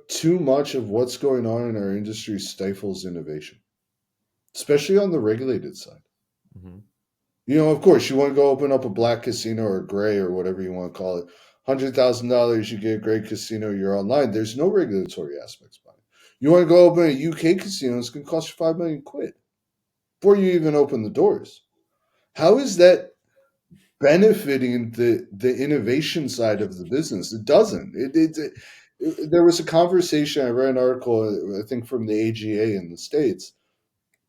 Too much of what's going on in our industry stifles innovation, especially on the regulated side. Hmm. Of course, you want to go open up a black casino or gray or whatever you want to call it. $100,000, you get a great casino, you're online. There's no regulatory aspects behind it. You want to go open a UK casino, it's going to cost you 5 million quid before you even open the doors. How is that benefiting the innovation side of the business? It doesn't. There was a conversation. I read an article, I think from the AGA in the States,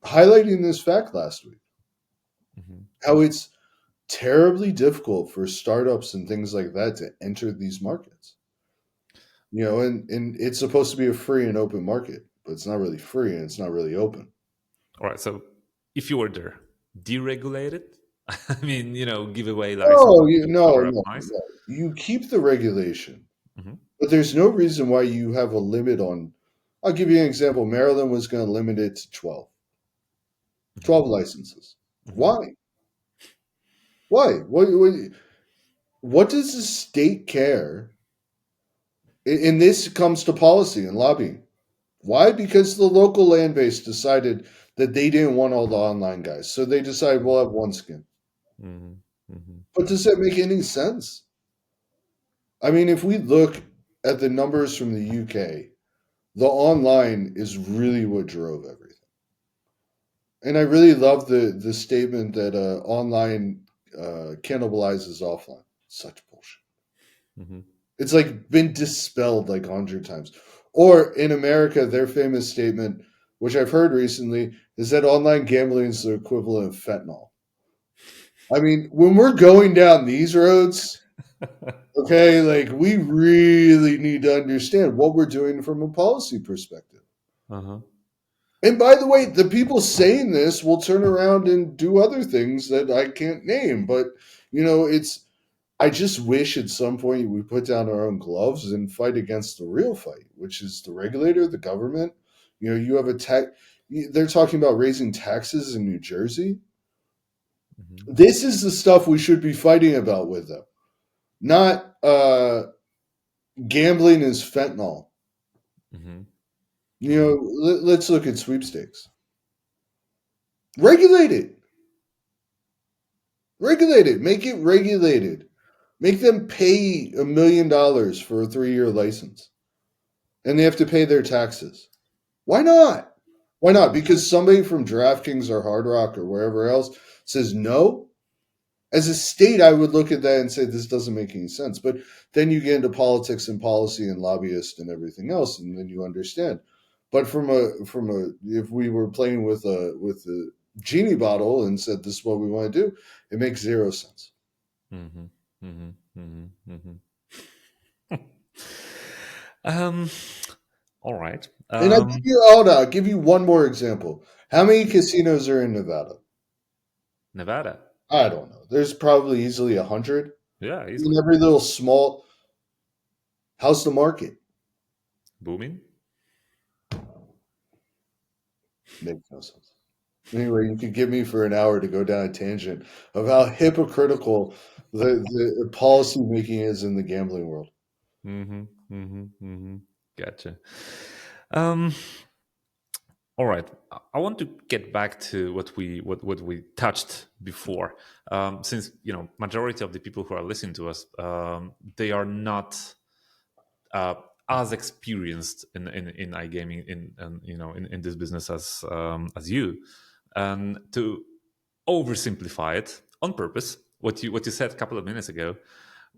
highlighting this fact last week. Hmm. How it's terribly difficult for startups and things like that to enter these markets. And it's supposed to be a free and open market, but it's not really free and it's not really open. All right. So if you were there, deregulate it. I mean, give away license No, to no, cover up no, noise. no. You keep the regulation, Hmm. but there's no reason why you have a limit on. I'll give you an example. Maryland was going to limit it to 12, Hmm. 12 licenses. Hmm. Why? Why? What does the state care? And this comes to policy and lobbying. Why? Because the local land base decided that they didn't want all the online guys. So they decided we'll have one skin. Hmm. Hmm. But does that make any sense? I mean, if we look at the numbers from the UK, the online is really what drove everything. And I really love the statement that online cannibalizes offline. Such bullshit. Hmm. It's like been dispelled like 100 times. Or in America, their famous statement, which I've heard recently, is that online gambling is the equivalent of fentanyl. I mean, when we're going down these roads, okay, like we really need to understand what we're doing from a policy perspective. Uh-huh. And by the way, the people saying this will turn around and do other things that I can't name, but it's I just wish at some point we put down our own gloves and fight against the real fight, which is the regulator, the government. You know, you have a tax. They're talking about raising taxes in New Jersey. Hmm. This is the stuff we should be fighting about with them, not gambling is fentanyl. Hmm. You Hmm. know, let's look at sweepstakes. Regulate it. Regulate it. Make it regulated. Make them pay $1 million for a 3-year license, and they have to pay their taxes. Why not? Why not? Hmm. Because somebody from DraftKings or Hard Rock or wherever else says no. As a state, I would look at that and say this doesn't make any sense. But then you get into politics and policy and lobbyists and everything else, and then you understand. But if we were playing with a genie bottle and said this is what we want to do, it makes zero sense. Hmm. Hmm. Hmm. Hmm. um, all right. And I'll give you one more example. How many casinos are in Nevada? Nevada. I don't know. There's probably easily 100 Yeah, in easily. every little small. How's the market? Booming. Makes no sense. Anyway, you could give me for an hour to go down a tangent of how hypocritical the policy making is in the gambling world. Hmm. Hmm. Hmm. Gotcha. Um, all right. I want to get back to what we touched before. Since majority of the people who are listening to us, they are not uh, as experienced in iGaming in this business as you, and to oversimplify it on purpose. What you said a couple of minutes ago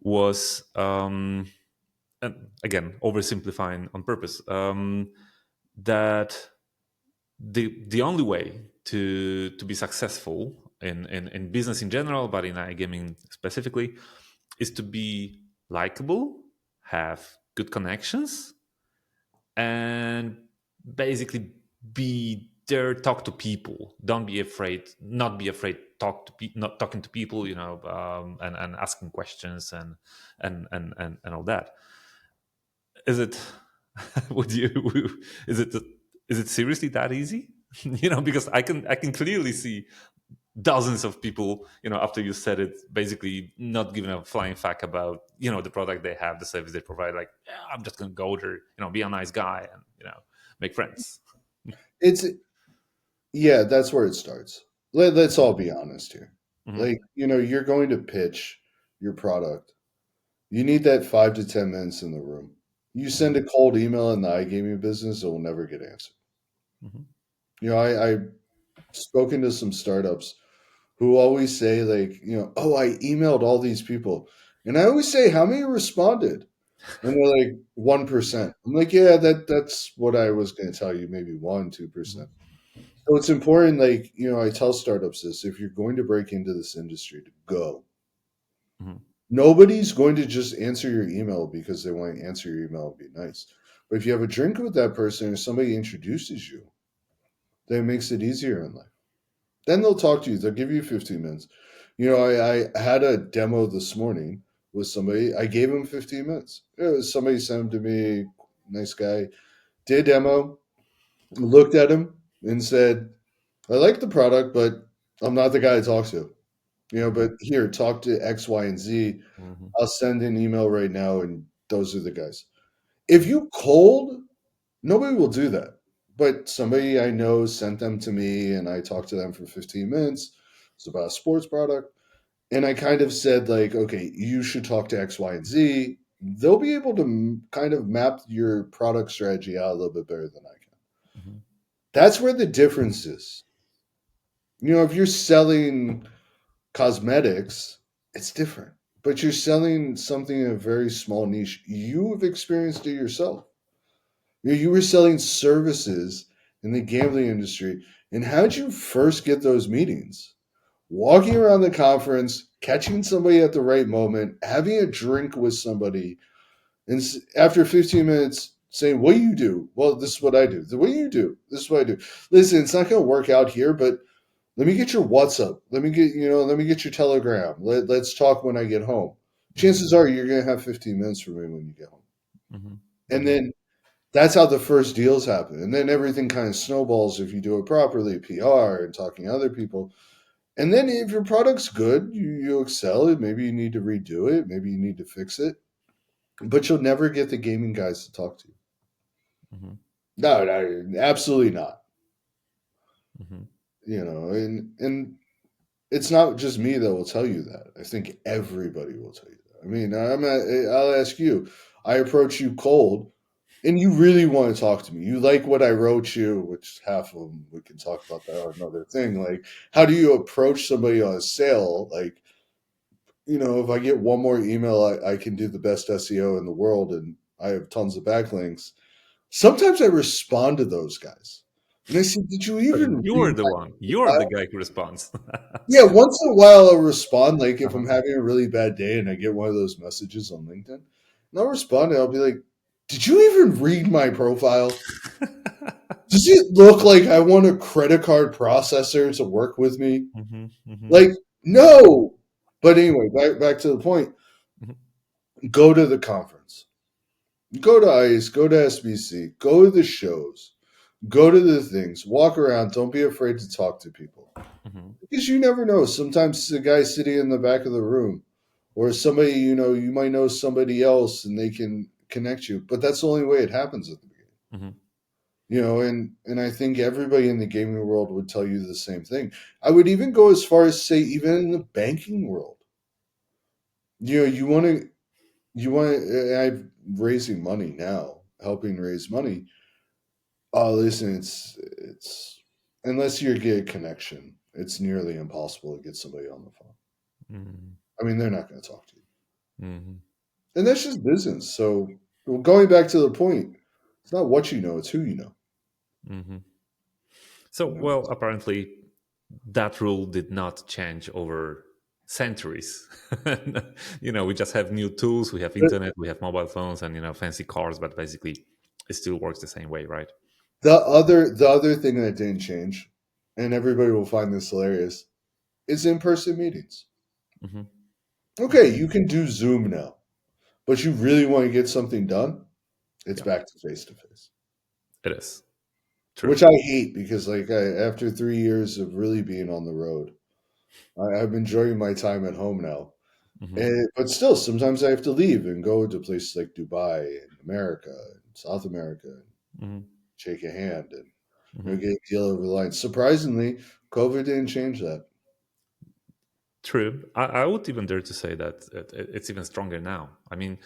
was and again oversimplifying on purpose, that the only way to be successful in business in general, but in iGaming specifically, is to be likable, have good connections, and basically be there, talk to people. Don't be afraid, not be afraid, not talking to people, and asking questions and all that. Is it would you is it is it seriously that easy? Because I can clearly see dozens of people, after you said it, basically not giving a flying fuck about the product they have, the service they provide. Like, yeah, I'm just gonna go there, be a nice guy, and make friends. It's Yeah, that's where it starts. Let's all be honest here. Hmm. Like, you're going to pitch your product. You need that 5 to 10 minutes in the room. You Hmm. send a cold email in the iGaming business, it will never get answered. Hmm. I've spoken to some startups who always say, like, oh, I emailed all these people. And I always say, how many responded? And they're like 1%. I'm like, yeah, that's what I was going to tell you, maybe 1, 2%. So it's important, like, I tell startups this: if you're going to break into this industry, to go. Hmm. Nobody's going to just answer your email because they want to answer your email and be nice. But if you have a drink with that person or somebody introduces you, then it makes it easier in life. Then they'll talk to you. They'll give you 15 minutes. I had a demo this morning with somebody. I gave him 15 minutes. Somebody sent him to me, nice guy, did a demo, looked at him and said, I like the product, but I'm not the guy to talk to. Hmm. But here, talk to X, Y, and Z. Hmm. I'll send an email right now, and those are the guys. If you cold, nobody will do that. But somebody I know sent them to me, and I talked to them for 15 minutes. It's about a sports product. And I kind of said, like, okay, you should talk to X, Y, and Z. They'll be able to kind of map your product strategy out a little bit better than I can. Hmm. That's where the difference is. If you're selling cosmetics, it's different. But you're selling something in a very small niche. You've experienced it yourself. You were selling services in the gambling industry. And how'd you first get those meetings? Walking around the conference, catching somebody at the right moment, having a drink with somebody, and after 15 minutes, saying, what do you do? Well, this is what I do. What do you do? This is what I do. Listen, it's not going to work out here, but let me get your WhatsApp. Let me get your Telegram. Let's talk when I get home. Mm-hmm. chances are you're going to have 15 minutes for me when you get home. Mm-hmm. And Mm-hmm. then that's how the first deals happen. And then everything kind of snowballs if you do it properly, PR and talking to other people. And then if your product's good, you excel it. Maybe you need to redo it. Maybe you need to fix it. But you'll never get the gaming guys to talk to you. Mm-hmm. No, no, absolutely not. Mm-hmm. And it's not just me that will tell you that. I think everybody will tell you that. I mean, I'll ask you. I approach you cold, and you really want to talk to me. You like what I wrote you, which half of them we can talk about that on another thing. Like, how do you approach somebody on a sale? Like, if I get one more email, I can do the best SEO in the world, and I have tons of backlinks. Sometimes I respond to those guys, and I say, "Did you So even you're read the my one. You're the profile?" guy who responds. Yeah, once in a while I'll respond. Like if I'm Uh-huh. having a really bad day and I get one of those messages on LinkedIn, and I'll respond and I'll be like, "Did you even read my profile? Does it look like I want a credit card processor to work with me? Mm-hmm. Mm-hmm. Like, Mm-hmm. no." But anyway, back to the point. Go to the conference. Go to ICE. Go to SBC. Go to the shows. Go to the things. Walk around. Don't be afraid to talk to people. Mm-hmm. Because you never know. Sometimes the guy sitting in the back of the room, or somebody you might know somebody else, and they can connect you. But that's the only way it happens at the beginning. Mm-hmm. And I think everybody in the gaming world would tell you the same thing. I would even go as far as say, even in the banking world, I'm raising money now, helping raise money. Oh, listen, it's unless you get a connection, it's nearly impossible to get somebody on the phone. Mm-hmm. I mean, they're not going to talk to you. Mm-hmm. And that's just business. So, well, going back to the point, it's not what you know, it's who you know. Mm-hmm. So, You know, well, apparently that rule did not change over centuries. We just have new tools, we have but internet, we have mobile phones, and fancy cars, but basically it still works the same way, right? the other thing that didn't change, and everybody will find this hilarious, is in-person meetings. Mm-hmm. Okay, Mm-hmm. you can do Zoom now, but you really want to get something done, it's Yeah, back to face to face. it is true. Which I hate because, like, after 3 years of really being on the road, I'm enjoying my time at home now. Mm-hmm. But still, sometimes I have to leave and go to places like Dubai and America and South America and Mm-hmm. shake a hand and Mm-hmm. get a deal over the line. Surprisingly, COVID didn't change that. True. I would even dare to say that it's even stronger now. I mean,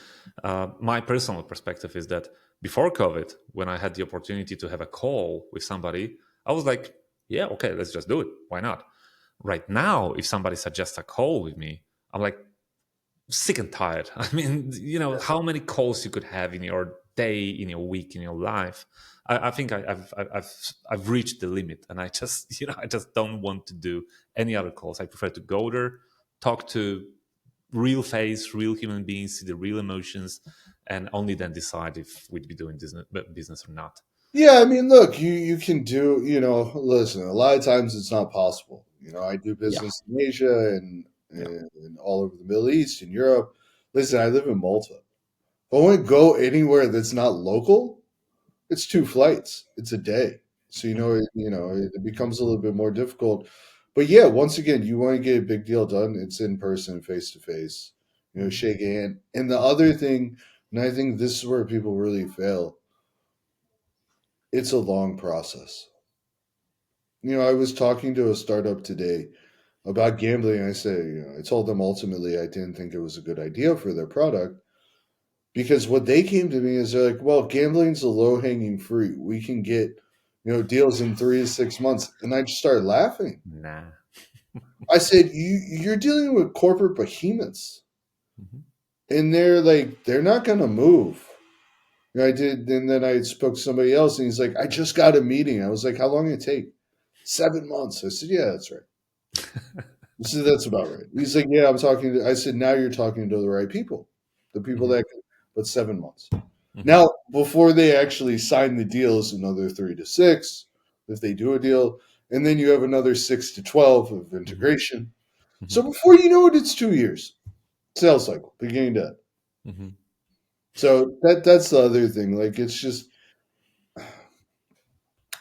my personal perspective is that before COVID, when I had the opportunity to have a call with somebody, I was like, yeah, okay, let's just do it. Why not? Right now, if somebody suggests a call with me, I'm like, sick and tired. I mean, how many calls you could have in your day, in your week, in your life. I think I've reached the limit, and I just I just don't want to do any other calls. I prefer to go there, talk to real face, real human beings, see the real emotions, and only then decide if we'd be doing business or not. Yeah, I mean, look, you can do, listen, a lot of times it's not possible. I do Yeah, business in Asia yeah, and all over the Middle East and Europe. Listen, I live in Malta. If I want to go anywhere that's not local, it's 2 flights. It's a day. So, hmm it becomes a little bit more difficult. But yeah, once again, you want to get a big deal done, it's in person, face to face, hmm shake a hand. And the other thing, and I think this is where people really fail, it's a long process. I was talking to a startup today about gambling. I say, I told them ultimately I didn't think it was a good idea for their product because what they came to me is they're like, well, gambling's a low hanging fruit. We can get, deals in 3 to 6 months. And I just started laughing. nah. I said, you're dealing with corporate behemoths hmm and they're not going to move. I did. And then I spoke to somebody else and he's like, I just got a meeting. I was like, how long did it take? 7 months. I said, yeah, that's right. I said, that's about right. He's like, yeah, I said, now you're talking to the right people, the people hmm that can, but 7 months. hmm Now, before they actually sign the deal is another 3 to 6, if they do a deal. And then you have another 6 to 12 of hmm integration. hmm So before you know it, it's 2 years. Sales cycle, beginning to end. Hmm. So that's the other thing. Like it's just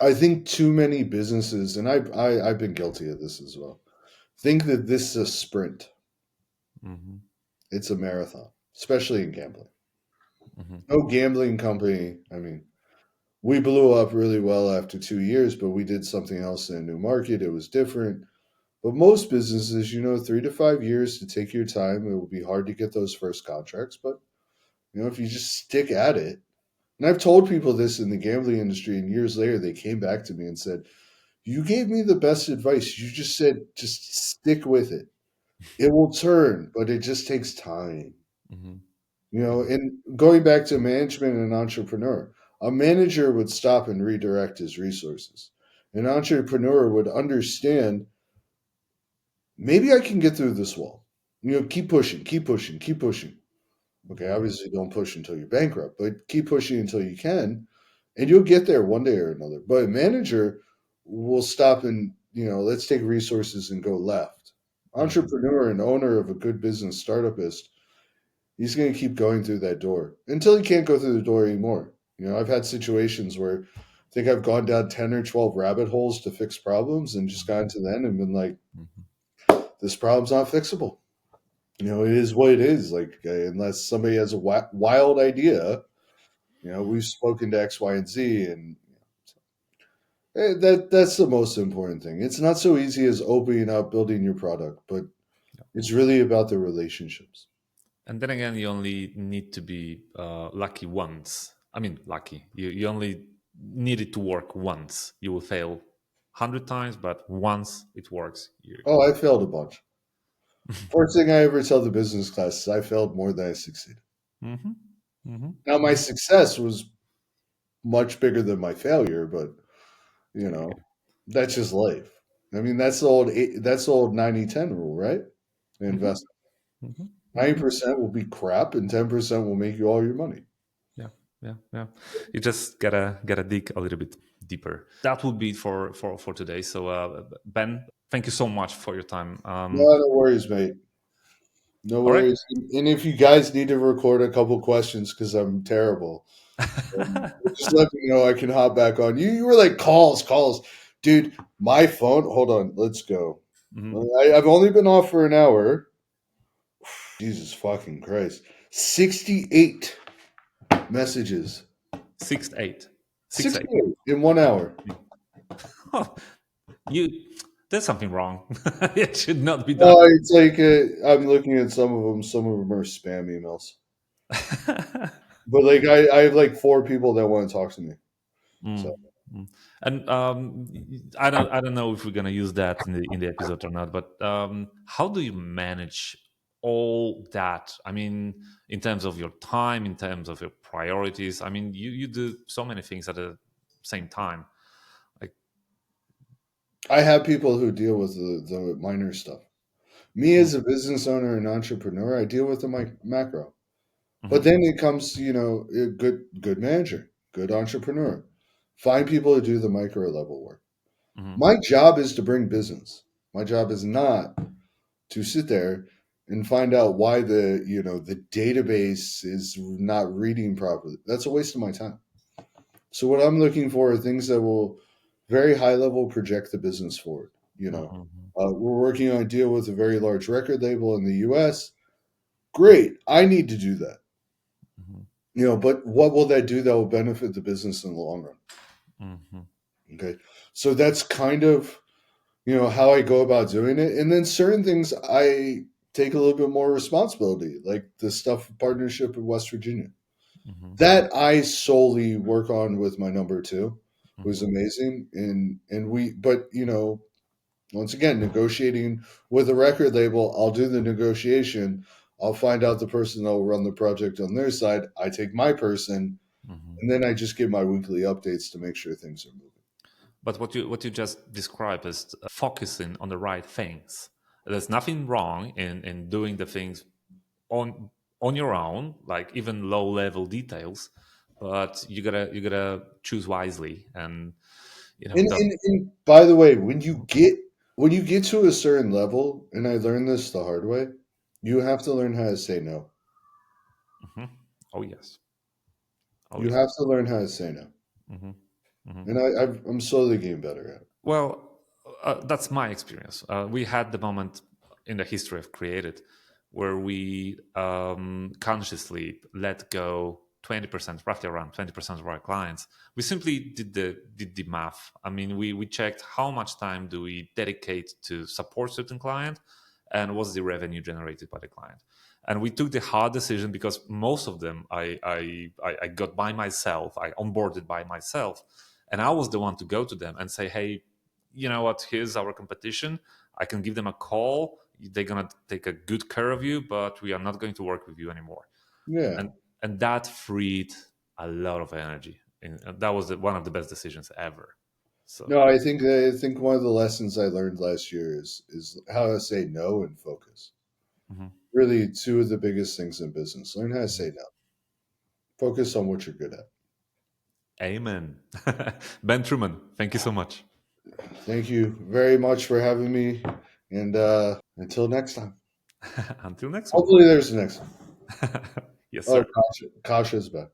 I think too many businesses, and I've been guilty of this as well, think that this is a sprint. Hmm. It's a marathon, especially in gambling. Hmm. No gambling company. I mean, we blew up really well after 2 years, but we did something else in a new market. It was different. But most businesses, 3 to 5 years to take your time. It will be hard to get those first contracts, but if you just stick at it. And I've told people this in the gambling industry, and years later they came back to me and said, "You gave me the best advice. You just said just stick with it. It will turn, but it just takes time." Hmm. And going back to management and entrepreneur, a manager would stop and redirect his resources. An entrepreneur would understand, maybe I can get through this wall. Keep pushing, keep pushing, keep pushing. Okay, Hmm. obviously don't push until you're bankrupt, but keep pushing until you can, and you'll get there one day or another. But a manager will stop and, let's take resources and go left. Hmm. Entrepreneur and owner of a good business startupist, he's going to keep going through that door until he can't go through the door anymore. I've had situations where I think I've gone down 10 or 12 rabbit holes to fix problems and just gotten to the end and been like, Hmm. this problem's not fixable. It is what it is. Like, unless somebody has a wild idea, we've spoken to X, Y, and Z, and that's the most important thing. It's not so easy as opening up, building your product, but it's really about the relationships. And then again, you only need to be lucky once. I mean, lucky. You only need it to work once. You will fail 100 times, but once it works, you. Oh, I failed a bunch. First thing I ever tell the business class is I failed more than I succeeded. Hmm. Hmm. Now, my Hmm. success was much bigger than my failure, but you know, that's just life. I mean, that's the old 90-10 rule, right? Hmm. Invest Hmm. Hmm. 90% will be crap and 10% will make you all your money. Yeah, yeah, yeah. You just gotta dig a little bit deeper. That would be for today. So, Ben, thank you so much for your time. No worries, mate. No All right. worries. And if you guys need to record a couple questions because I'm terrible, just let me know. I can hop back on. You were like calls, calls, dude. My phone. Hold on. Let's go. Mhm. I've only been off for an hour. Jesus fucking Christ. 68 messages. 6 8, 6 8. 68 in 1 hour. Oh, you. There's something wrong. It should not be No, done. it's like I'm looking at some of them. Some of them are spam emails. But like I have like four people that want to talk to me. So Mm, mm. And I don't know if we're gonna use that in the episode or not. But how do you manage all that? I mean, in terms of your time, in terms of your priorities. I mean, you do so many things at the same time. Like. I have people who deal with the minor stuff. Me Mm, as a business owner and entrepreneur, I deal with the macro. But mhm, then it comes to, a good manager, good entrepreneur. Find people to do the micro level work. mhm, My job is to bring business. My job is not to sit there and find out why the database is not reading properly. That's a waste of my time. So what I'm looking for are things that will very high level project the business forward. mhm, We're working on a deal with a very large record label in the U.S. Great, I need to do that. mhm, But what will that do that will benefit the business in the long run? mhm, Okay, so that's kind of how I go about doing it, and then certain things I take a little bit more responsibility, like the stuff partnership in West Virginia. mhm, That I solely work on with my number two, who's mhm. amazing, and we. But once again, negotiating with a record label, I'll do the negotiation. I'll find out the person that will run the project on their side. I take my person, Mhm. and then I just give my weekly updates to make sure things are moving. But what you just described is focusing on the right things. There's nothing wrong in doing the things on on your own, like even low level details. But you gotta choose wisely, and don't. And by the way, when you get to a certain level, and I learned this the hard way, You have to learn how to say no. Hmm. Oh yes. Oh You yes. have to learn how to say no. Hmm. Hmm. And I'm slowly getting better at it. Well, that's my experience. We had the moment in the history of Created where we consciously let go 20%, roughly around 20% of our clients. We simply did the math. I mean, we checked how much time do we dedicate to support certain client, and what's the revenue generated by the client. And we took the hard decision because most of them I got by myself. I onboarded by myself, and I was the one to go to them and say, hey, you know what, here's our competition. I can give them a call. They're going to take a good care of you, but we are not going to work with you anymore. Yeah. And that freed a lot of energy, and that was one of the best decisions ever. So No, I think one of the lessons I learned last year is how to say no and focus. mhm, Really, two of the biggest things in business. Learn how to mhm. say no. Focus on what you're good at. Amen. Ben Truman, thank you so much. Thank you very much for having me. And until next time. Until next one. Hopefully, there's the next one. Yes, Oh, sir. Kasha's back.